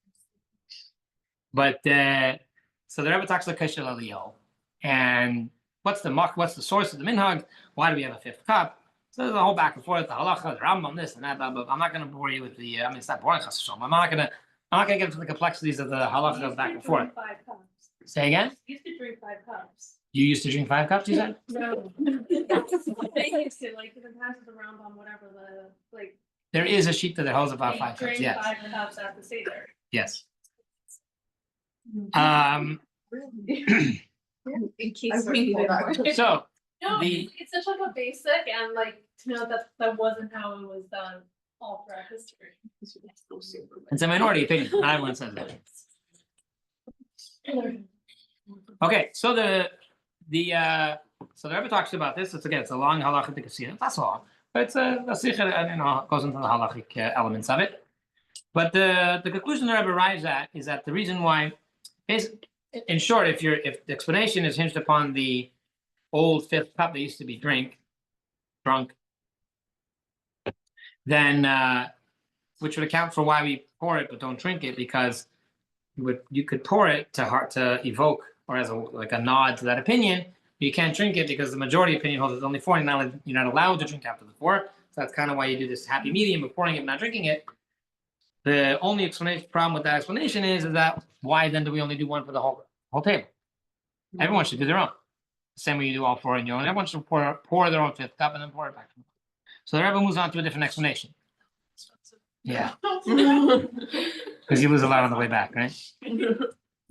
But so the Rebbe talks about Kesha Aliyah, and what's the source of the minhag? Why do we have a fifth cup? So there's a whole back and forth, the halacha, the Rambam, this and that. But I'm not going to bore you with the. I mean, it's not boring. I'm not going to get into the complexities of the halacha back and forth. 5 cups. Say again. Used to drink 5 cups. You used to drink 5 cups, you said? No. They used to, like, in the past of the Rambam, whatever, like. There is a sheet that holds about they 5 cups, drink yes. 5 cups at the Seder. Yes. In case we need it. So No, The- it's such like a basic and like to know that wasn't how it was done all throughout history. it's a minority opinion. Not everyone says that. Okay, so the Rebbe talks about this. It's a long halachic sikha. That's all, but it's a sikha, and it goes into the halachic elements of it. But the conclusion the Rebbe arrives at is that the reason why is, in short, if the explanation is hinged upon the old fifth cup that used to be drunk, then which would account for why we pour it but don't drink it, because you could pour it to evoke or as a nod to that opinion, but you can't drink it because the majority opinion holds it's only 4, and you're not allowed to drink after the 4. So that's kind of why you do this happy medium of pouring it and not drinking it. The only problem with that explanation is that why then do we only do one for the whole table? Everyone should do their own. The same way you do all 4 in your own. Everyone should pour their own fifth cup and then pour it back. So the Rebbe moves on to a different explanation. Yeah, because you lose a lot on the way back, right?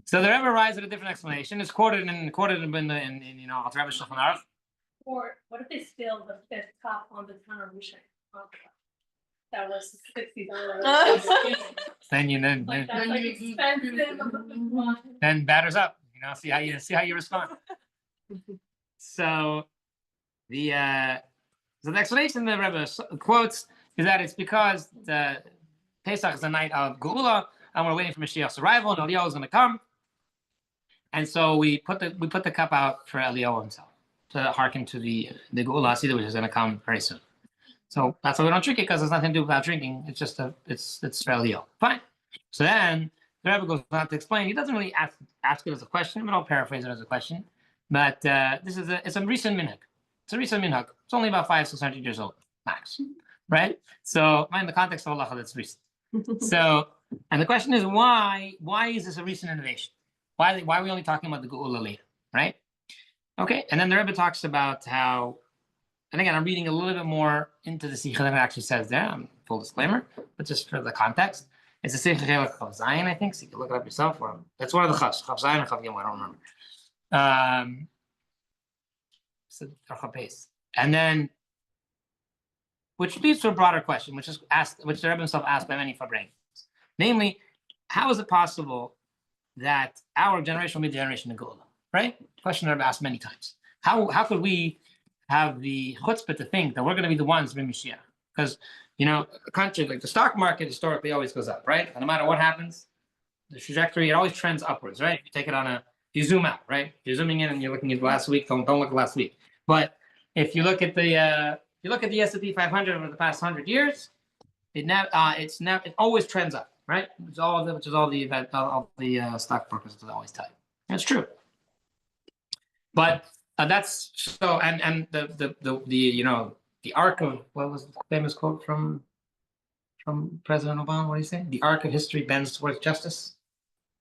So the Rebbe arrives at a different explanation. It's quoted in Rebbe Shulchan Aruch. Or what if they spilled the 5th cup on the Tanner Loschak? That was $60. Then That's like expensive. then batters up. See how you respond. So the explanation the Rebbe quotes is that it's because the Pesach is the night of Geula, and we're waiting for Mashiach's arrival, and Eliyahu is going to come, and so we put the cup out for Eliyahu himself to hearken to the Geula Hasidah, which is going to come very soon. So that's why we don't drink it, because there's nothing to do without drinking. It's just it's for Eliyahu. Fine. So then the Rebbe goes on to explain. He doesn't really ask it as a question, but I'll paraphrase it as a question. But it's a recent minhag. It's a recent minhag. It's only about 500-600 years old, max, right? So in the context of halacha, that's recent. So, and the question is why is this a recent innovation? Why are we only talking about the Geula later, right? Okay, and then the Rebbe talks about how, and again, I'm reading a little bit more into the sikha than it actually says there. Full disclaimer, but just for the context, it's a sikha Chav Zayin, I think. So you can look it up yourself. Or it's one of the chafs, Chav Zayin or Chav Yom, I don't remember. And then, which leads to a broader question, which the Rebbe himself asked by many Farbrengens. Namely, how is it possible that our generation will be the generation of Geula, right? Question the Rebbe asked many times. How could we have the chutzpah to think that we're going to be the ones to bring Mashiach? Because, a country like the stock market historically always goes up, right? And no matter what happens, the trajectory, it always trends upwards, right? If you take it you zoom out, right? If you're zooming in and you're looking at last week, don't look at last week. But if you look at the S&P 500 over the past 100 years, it always trends up, right? Which is all the stock markets always tell you. That's true. But that's so, and the arc of, what was the famous quote from President Obama? What did he say? The arc of history bends towards justice.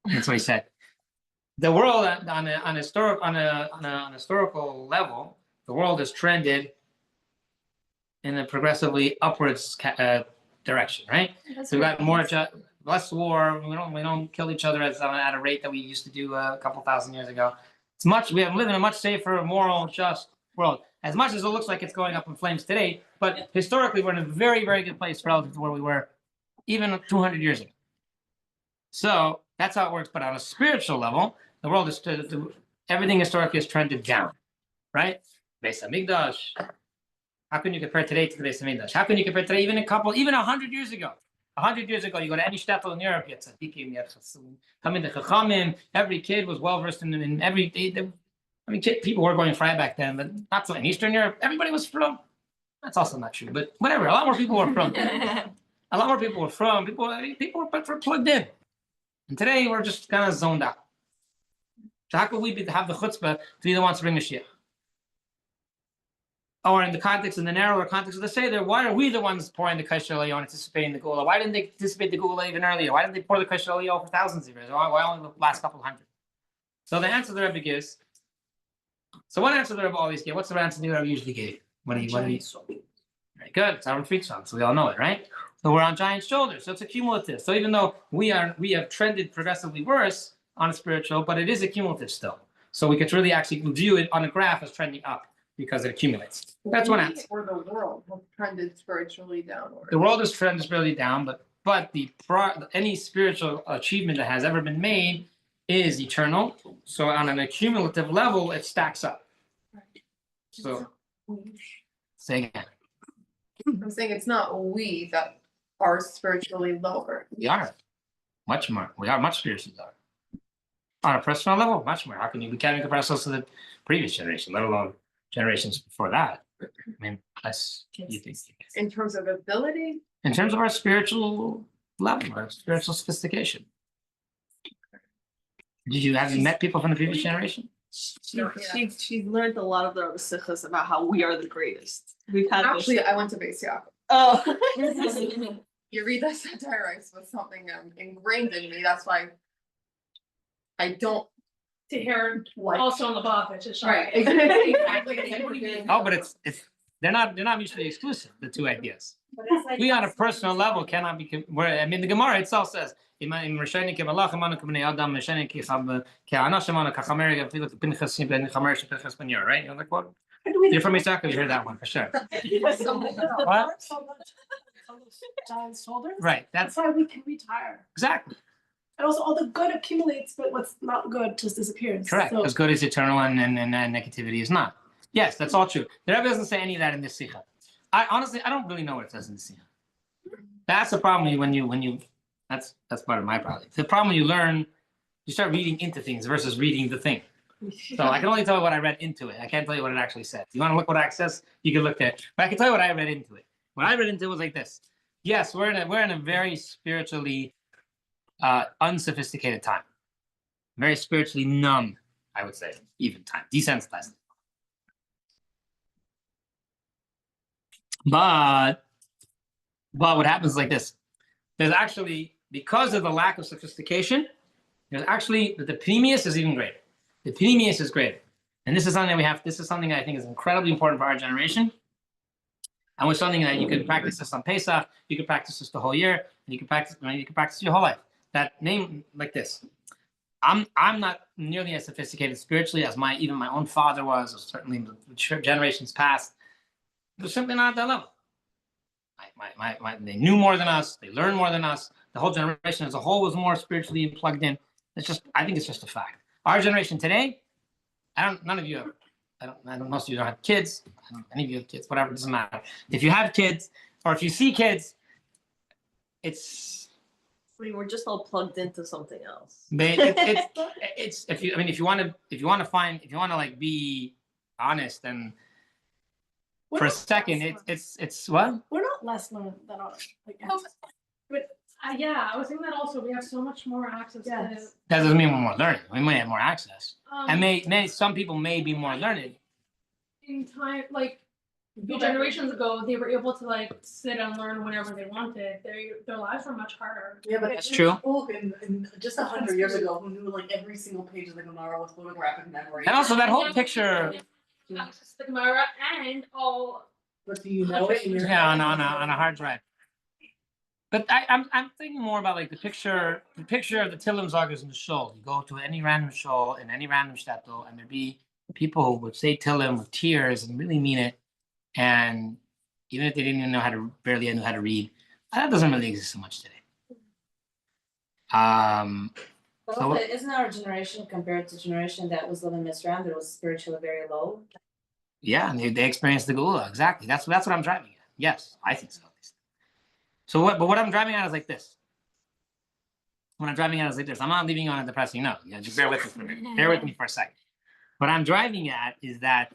That's what he said. The world on a historical level, the world has trended in a progressively upwards direction, right? So we got more less war. We don't kill each other at a rate that we used to do a couple thousand years ago. We live in a much safer, moral, just world. As much as it looks like it's going up in flames today, but historically we're in a very, very good place relative to where we were even 200 years ago. So that's how it works. But on a spiritual level, the world is everything historically is trended down, right? Beis Hamikdash. How can you compare today to the Beis Hamikdash? How can you compare today even 100 years ago? 100 years ago, you go to any shtetl in Europe, you had tzaddikim, you had Chassidus, the chachamim. Every kid was well versed in every. People were going fry back then, but not so in Eastern Europe. Everybody was from. That's also not true, but whatever. A lot more people were from. A lot more people were from. People were plugged in. And today we're just kind of zoned out. So how can we have the chutzpah to be the ones to bring Mashiach? Or in the narrower context of the Seder, why are we the ones pouring the Kosher Eliyah and anticipating the Gula? Why didn't they anticipate the Gula even earlier? Why didn't they pour the Kosher Eliyah for thousands of years? Why only the last couple hundred? So the answer the Rabbi gives. So what answer the Rabbi always gives? What's the answer the Rabbi usually gave? What do you? Very good. It's our feet song, so we all know it, right? So we're on giant shoulders. So it's a cumulative. So even though we have trended progressively worse on a spiritual, but it is a cumulative still. So we could really actually view it on a graph as trending up because it accumulates. That's one answer. Or the world has trended spiritually downward. The world has trended spiritually down, but any spiritual achievement that has ever been made is eternal. So on an accumulative level, it stacks up. So say again. I'm saying it's not we that are spiritually lower. We are much more. We are much spiritually lower. On a personal level, much more. We can't even compare ourselves to the previous generation, let alone generations before that. I mean, that's you think. In terms of ability? In terms of our spiritual level, our spiritual sophistication. Have you met people from the previous generation? She's learned a lot of the sichos about how we are the greatest. We've had Actually, I went to Beis Yaakov. Oh. You read that satire, it's something ingrained in me. That's why I don't To hear like. also on the Bob, it's just. Right, exactly. Oh, but it's they're not mutually exclusive, the two ideas. We on a personal level cannot be. I mean, the Gemara itself says, "You're from Yisrael, you heard that one for sure. What? Giant shoulders. Right. That's why we can retire. Exactly And also, all the good accumulates, but what's not good just disappears. correct. So, Because good is eternal and negativity is not. Yes, that's all true. The Rebbe doesn't say any of that in this sikha. I don't really know what it says in the sikha. That's the problem when you that's part of my problem. The problem when you learn, you start reading into things versus reading the thing. So I can only tell you what I read into it. I can't tell you what it actually says. You want to look what it says, you can look at it. But I can tell you what I read into it. What I read into it was like this. Yes, we're in a very spiritually unsophisticated time. Very spiritually numb, I would say, even time. Desensitized. But what happens is like this. There's actually, because of the lack of sophistication, there's actually, the pneumius is even greater. The pneumius is greater. And this is something this is something I think is incredibly important for our generation. And was something that you can practice this on Pesach, you can practice this the whole year, and you can practice your whole life. That name like this. I'm not nearly as sophisticated spiritually as even my own father was, or certainly the generations past. It was simply not at that level. They knew more than us, they learned more than us. The whole generation as a whole was more spiritually plugged in. I think it's just a fact. Our generation today, none of you have. Most of you don't have kids. Any of you have kids, whatever, it doesn't matter. If you have kids, or if you see kids, it's. we're just all plugged into something else. It's if you want to like be honest and for a second, it's what? we're not less learned than others. Like, But yeah, I was thinking that also, we have so much more access to. Yes. That doesn't mean we're more learned. We may have more access. And Um, some people may be more learned. in time, like, generations ago, they were able to like sit and learn whenever they wanted. Their lives were much harder. Yeah, but That's true. In just 100 years ago, who knew like every single page of the Gemara with photographic memory? And also that whole picture. Access to the Gemara and all But do you know it in your Yeah, head? on a hard drive. But I'm thinking more about like the picture of the Tillim Zagers in the shul. You go to any random shul in any random shtetl, and there'd be people who would say Tillim with tears and really mean it. And even if they didn't even barely know how to read, that doesn't really exist so much today. But So- also, isn't our generation compared to generation that was living Mitzrayim, that was spiritually very low? Yeah, and they experienced the Geula. Exactly. That's what I'm driving at. Yes, I think so. At least. But what I'm driving at is like this. When I'm driving at is like this. I'm not leaving you on a depressing note. Yeah, just bear with me for a minute. Bear with me for a second. What I'm driving at is that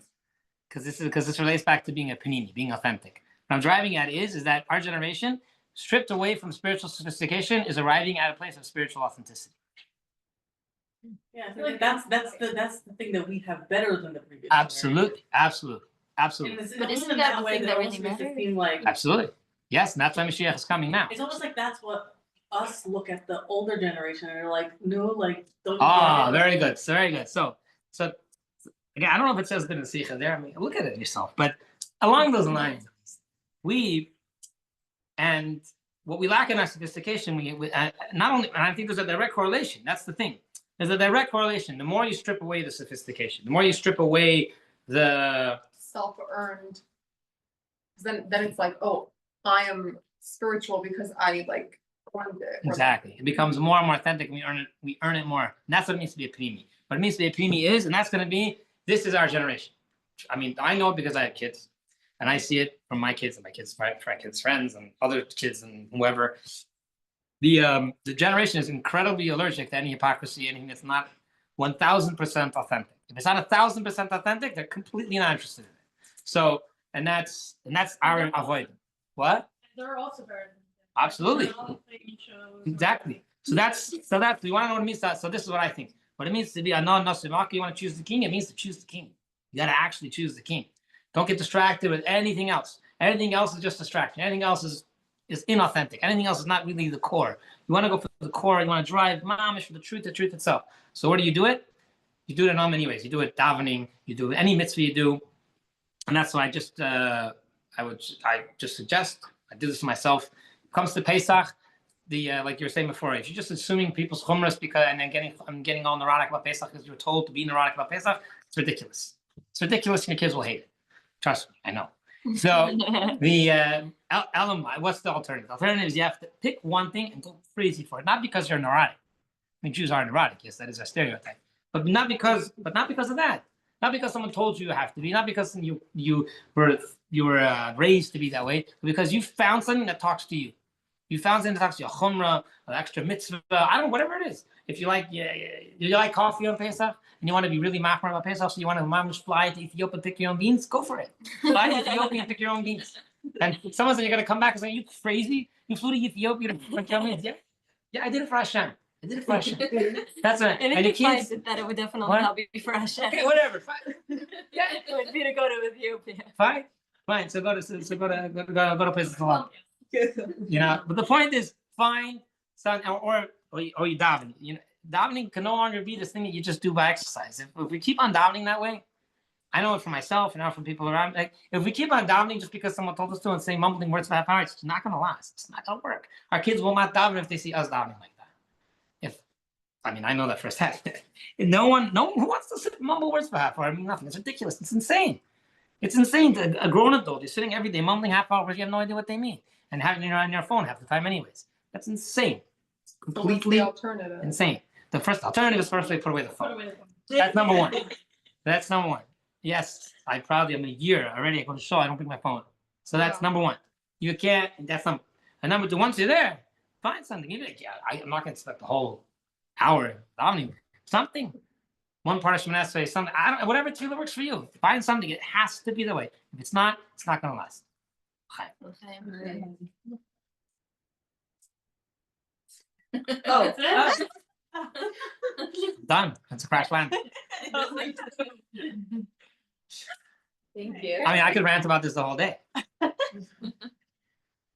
because this relates back to being a panini, being authentic. What I'm driving at is that our generation, stripped away from spiritual sophistication, is arriving at a place of spiritual authenticity. Yeah, I feel like that's the thing that we have better than the previous. Absolutely, absolutely, generation. absolutely, And it's But almost isn't in that the way thing that almost really makes it matters? seem like absolutely. Yes, and that's why Mashiach is coming now. it's almost like that's what us look at the older generation and they're like, no, like don't. Ah, very good, very good. So again, I don't know if it says good in Sikha there. I mean, look at it yourself. But along those lines, and what we lack in our sophistication, we not only, and I think there's a direct correlation. That's the thing. There's a direct correlation. The more you strip away the sophistication, the more you strip away the self-earned. Then it's like, oh, I am spiritual because I like earned it. or- exactly. It becomes more and more authentic. We earn it more. And that's what it means to be a primi. What it means to be a primi is, and that's going to be, this is our generation. I mean, I know it because I have kids, and I see it from my kids and my kids' friends and other kids and whoever. The generation is incredibly allergic to any hypocrisy, anything that's not 1,000% authentic. If it's not 1,000% authentic, they're completely not interested in it. So, and that's our avoid. What? They're also very. Absolutely. They're all taking shows. Exactly. So that's we want to know what it means. So this is what I think. What it means to be a non-Nasivaki, you want to choose the king. It means to choose the king. You got to actually choose the king. Don't get distracted with anything else. Anything else is just distraction. Anything else is inauthentic. Anything else is not really the core. You want to go for the core. You want to drive mamish for the truth itself. So where do you do it? You do it in all many ways. You do it davening. You do it any mitzvah you do, and that's why I just suggest. I do this myself. It comes to Pesach, like you were saying before, if you're just assuming people's chumras because and then getting all neurotic about Pesach because you're told to be neurotic about Pesach, it's ridiculous. It's ridiculous, and your kids will hate it. Trust me, I know. So the what's the alternative? The alternative is you have to pick one thing and go crazy for it. Not because you're neurotic. I mean, Jews are neurotic. Yes, that is a stereotype. But not because of that. Not because someone told you have to be. Not because you were raised to be that way. But because you found something that talks to you. You found something that talks to you, a chumrah, an extra mitzvah. I don't know, whatever it is. If you like, you like coffee on Pesach and you want to be really machmir about Pesach, so you want to mamish fly to Ethiopia and pick your own beans, go for it. Fly to Ethiopia and pick your own beans. And someone said you're gonna come back and say, "You crazy? You flew to Ethiopia to pick your beans?" Yeah, I did it for Hashem. I did it for Hashem. That's right. And And if your you kids, find that it would definitely What? not be for Hashem. okay, whatever. Fine. Yeah, It would be to go to Ethiopia. fine. So go to places alone. You know, but the point is, find some or you daven. You know, davening can no longer be this thing that you just do by exercise. If we keep on davening that way, I know it for myself and now from people around. Like, if we keep on davening just because someone told us to and saying mumbling words for half hour, it's not going to last. It's not going to work. Our kids will not daven if they see us davening like that. I know that firsthand. No one who wants to sit mumble words for half hour. I mean, nothing. It's ridiculous. It's insane. It's insane to a grown adult. You're sitting every day mumbling half hour words. You have no idea what they mean. And having it on your phone half the time anyways. That's insane. Completely the alternative. insane. The first alternative is first way put away the Put phone. away the phone. That's number one. That's number one. Yes, I'm a year already. I go to show. I don't pick my phone. So that's number one. You can't. That's number. And number two. Once you're there, find something. Even I'm not going to spend the whole hour. I don't even something. One part of Shemoneh Esrei, something. Whatever tefillah works for you. Find something. It has to be the way. If it's not going to last. Oh. Done. That's a crash land. Thank you. I mean, I could rant about this the whole day.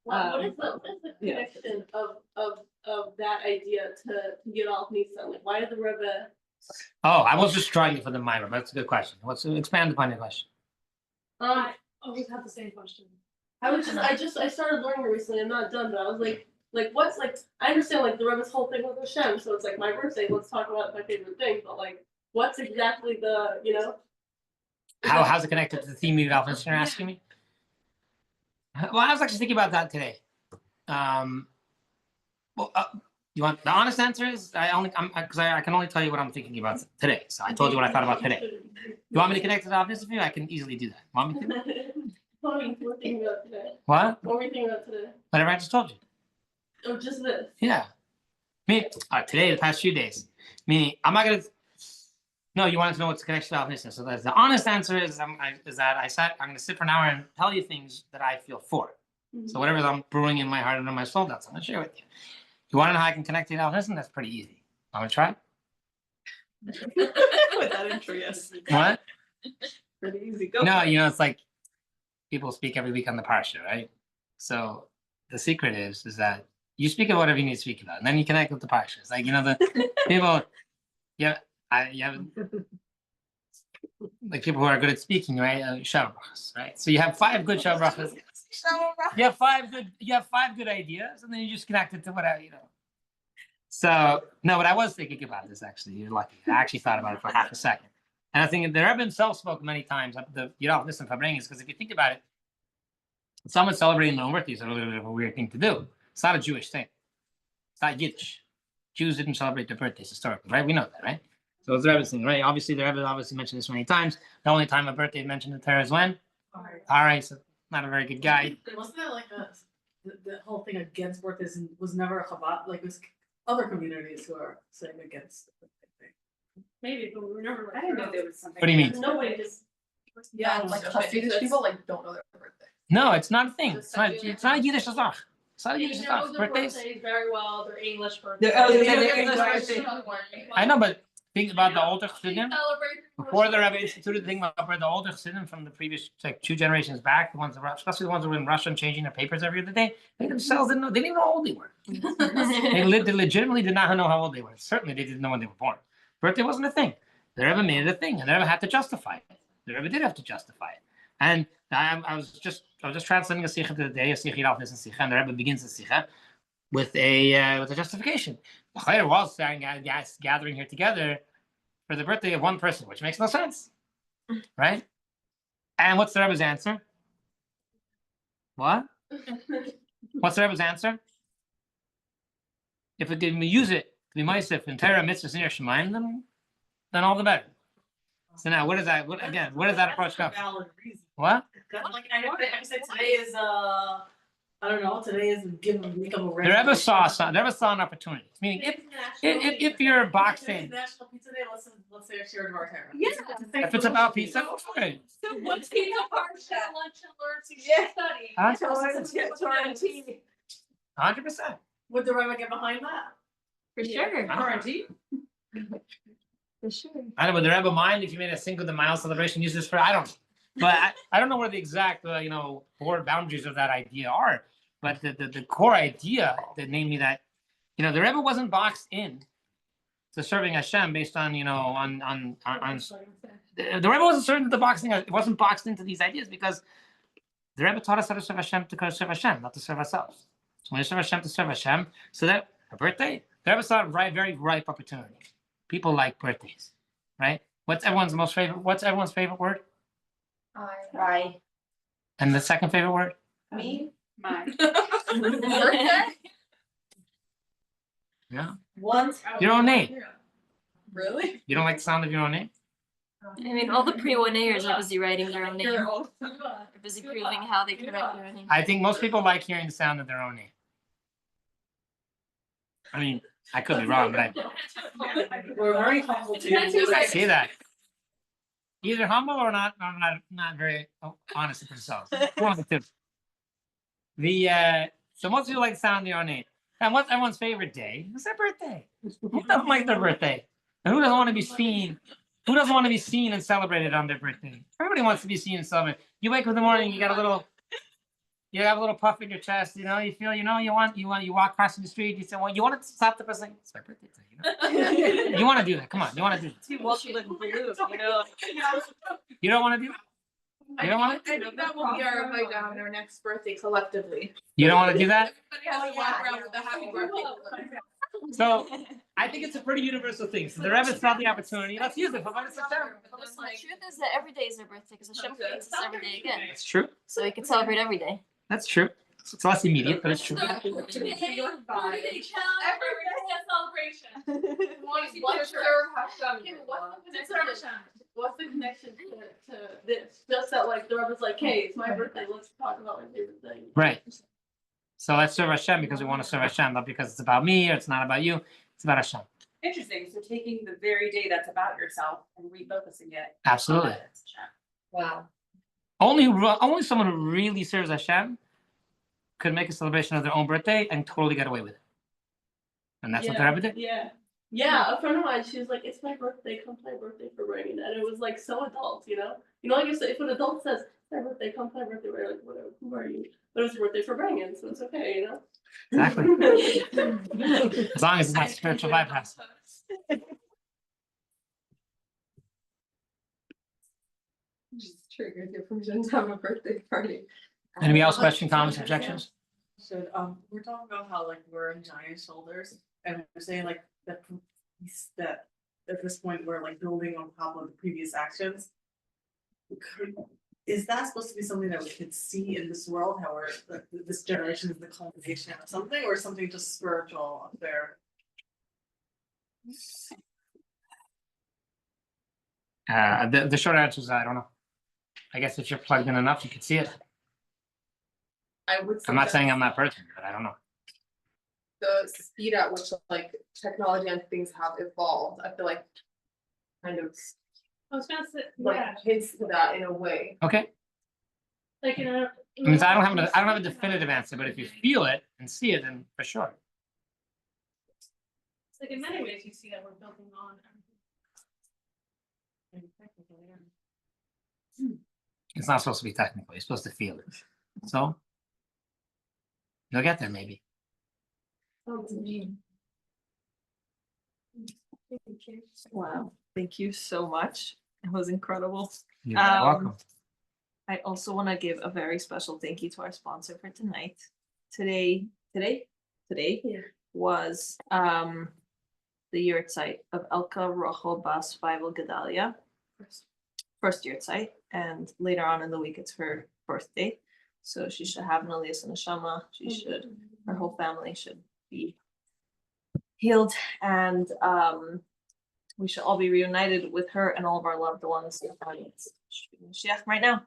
What is the connection of that idea to Yud Aleph Nssan? Like, why did the Rebbe? Oh, I was just trying it for the Myra. That's a good question. Let's expand upon your question. always have the same question. I started learning it recently, I'm not done, but I was like, what's like, I understand like the Rebbe's whole thing with Hashem, so it's like my birthday, let's talk about my favorite thing, but like, what's exactly the, you know? How's it connected to the theme of Alpha you're asking me? Well, I was actually thinking about that today. You want the honest answer is I can only tell you what I'm thinking about today. So I told you what I thought about today. You want me to connect to the obvious with you? I can easily do that. Want me to? What were you thinking about today? What? What were you thinking about today? Whatever I just told you. Oh, just this. Yeah. Today, the past few days. Meaning, I'm not gonna. No, you wanted to know what's the connection to obviousness. So the honest answer is I'm gonna sit for an hour and tell you things that I feel for. So whatever I'm brewing in my heart and in my soul, that's what I'm gonna share with you. You want to know how I can connect to the obviousness? That's pretty easy. I'm gonna try. With that intro, yes. What? Pretty easy. Go. No, it's like people speak every week on the parsha, right? So the secret is that you speak of whatever you need to speak about, and then you connect with the parsha. It's like the people, like people who are good at speaking, right? Shavrachas, right? So you have 5 good shavrachas. You have 5 good ideas, and then you just connect it to whatever. So no, but I was thinking about this actually. You're lucky. I actually thought about it for half a second. And I think the Rebbe himself spoke many times of the Yud Aleph and Farbrengens, because if you think about it, someone celebrating their own birthday is a little bit of a weird thing to do. It's not a Jewish thing. It's not Yiddish. Jews didn't celebrate their birthdays historically, right? We know that, right? So it's the Rebbe's thing, right? Obviously, the Rebbe mentioned this many times. The only time a birthday mentioned in Torah is when? All right, so not a very good guy. Wasn't that like the whole thing against birthdays was never a Chabad, like it was other communities who are saying against the birthday thing. Maybe, but we never. I didn't know there was something. What do you mean? Nobody just. Yeah, Like Chassidus people like don't know their birthday. No, it's not a thing. It's not a Yiddish Zach. It's not a Yiddish They Zach. know their Birthdays. birthdays very well, their English birthdays. I know, but think about the older Chassidim. Before the Rebbe instituted the thing about the older Chassidim from the previous, like 2 generations back, the ones that were, especially the ones who were in Russia and changing their papers every other day, they themselves didn't know. They didn't even know how old they were. They legitimately did not know how old they were. Certainly, they didn't know when they were born. Birthday wasn't a thing. The Rebbe made it a thing, and the Rebbe had to justify it. The Rebbe did have to justify it. And I was just translating a sikha today, a sikha Yud Aleph and sikha, and the Rebbe begins the sikha with a justification. The Chayr was gathering here together for the birthday of one person, which makes no sense, right? And what's the Rebbe's answer? What? What's the Rebbe's answer? If it didn't use it to be Ma'aseh in Torah, mitzvahs, and Yerushalayim, then all the better. So now, where does that approach come? Valid reason. What? Like I said, today is I don't know. Today is make up a The Rebbe saw an opportunity. Meaning, if you're boxing, National Pizza Day, let's say a shared of our Torah. Yeah. if it's about pizza, go for it. So what's pizza parsha, lunch and learn to study? Huh? 100%. Would the Rebbe get behind that? For sure. Guarantee. For sure. I don't know, would the Rebbe mind if you made a Cinco de Mayo celebration, use this for, I don't know. But I don't know where the exact, board boundaries of that idea are. But the core idea, that namely that, the Rebbe wasn't boxed in to serving Hashem based on, the Rebbe wasn't certain that it wasn't boxed into these ideas because the Rebbe taught us how to serve Hashem to serve Hashem, not to serve ourselves. So when you serve Hashem to serve Hashem, so that a birthday, the Rebbe saw a very ripe opportunity. People like birthdays, right? What's everyone's favorite word? Right. And the second favorite word? Me? Mine. Birthday? Yeah. Once. Your own name. Really? You don't like the sound of your own name? I mean, all the pre-1ers are busy writing their own name. They're busy proving how they can write their own name. I think most people like hearing the sound of their own name. I mean, I could be wrong, but We're very humble too. I see that. Either humble or not very honest with themselves. One of the two. So most people like the sound of their own name. And what's everyone's favorite day? It's their birthday. Who doesn't like their birthday? And who doesn't want to be seen? Who doesn't want to be seen and celebrated on their birthday? Everybody wants to be seen and celebrated. You wake up in the morning, you have a little puff in your chest, you feel, you walk across the street, you say, well, you want to stop the person? It's my birthday today, You want to do that? Come on, you want to do that? You walk like blue, You don't want to do that? You don't want I think that will be our invite down our next birthday collectively. You don't want to do that? Everybody has to walk around with a happy birthday. So I think it's a pretty universal thing. So the Rebbe saw the opportunity. Let's use it. The truth is that every day is our birthday because Hashem creates us every day again. That's true. So we can celebrate every day. That's true. It's less immediate, but it's true. What's the connection to this? Just that like the Rebbe's like, hey, it's my birthday, let's talk about my favorite thing. Right. So let's serve Hashem because we want to serve Hashem, not because it's about me or it's not about you. It's about Hashem. Interesting, so taking the very day that's about yourself and refocusing it. Absolutely. Wow. Only someone who really serves Hashem could make a celebration of their own birthday and totally get away with it. And that's what the Rebbe did. Yeah, a friend of mine, she was like, it's my birthday, come play birthday Farbrengen. And it was like so adult, you know? You know, like if an adult says, it's my birthday, come play birthday, we're like, whatever, who are you? But it's birthday Farbrengen, so it's okay, you know? Exactly. As long as it's not spiritual bypass. Just triggered your permission to have a birthday party. Anybody else question, comments, objections? So, we're talking about how like we're on giant shoulders and we're saying like that that at this point we're like building on top of the previous actions. Is that supposed to be something that we could see in this world, how we're like, this generation is the culmination of something, or something just spiritual up there? The short answer is I don't know. I guess if you're plugged in enough, you could see it. I would. I'm not saying I'm that person, but I don't know. The speed at which like technology and things have evolved, I feel like kind of I was gonna say, like yeah, hints to that in a way. Okay. like, you know. I mean, I don't have a definitive answer, but if you feel it and see it, then for sure. It's like in many ways you see that we're building on. It's not supposed to be technical. You're supposed to feel it. So you'll get there maybe. Wow, thank you so much. It was incredible. You're very welcome. I also want to give a very special thank you to our sponsor for tonight. Today was the yurtzeit of Elka Rochel Bas Feivel Gedalia. First yurtzeit, and later on in the week it's her birthday. So she should have an aliyas and neshama. Her whole family should be healed, and we should all be reunited with her and all of our loved ones. Mashiach right now.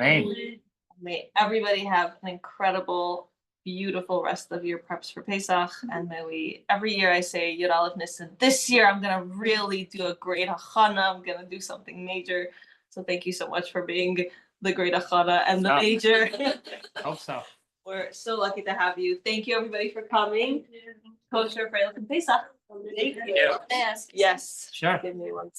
Amen. May everybody have an incredible, beautiful rest of your preps for Pesach, and may we, every year I say Yud Aleph Nssan. This year I'm gonna really do a great hachana. I'm gonna do something major. So thank you so much for being the great hachana and the major. Hope so. We're so lucky to have you. Thank you everybody for coming. Kosher for Pesach. Thank you. Yes. Sure. Give me one.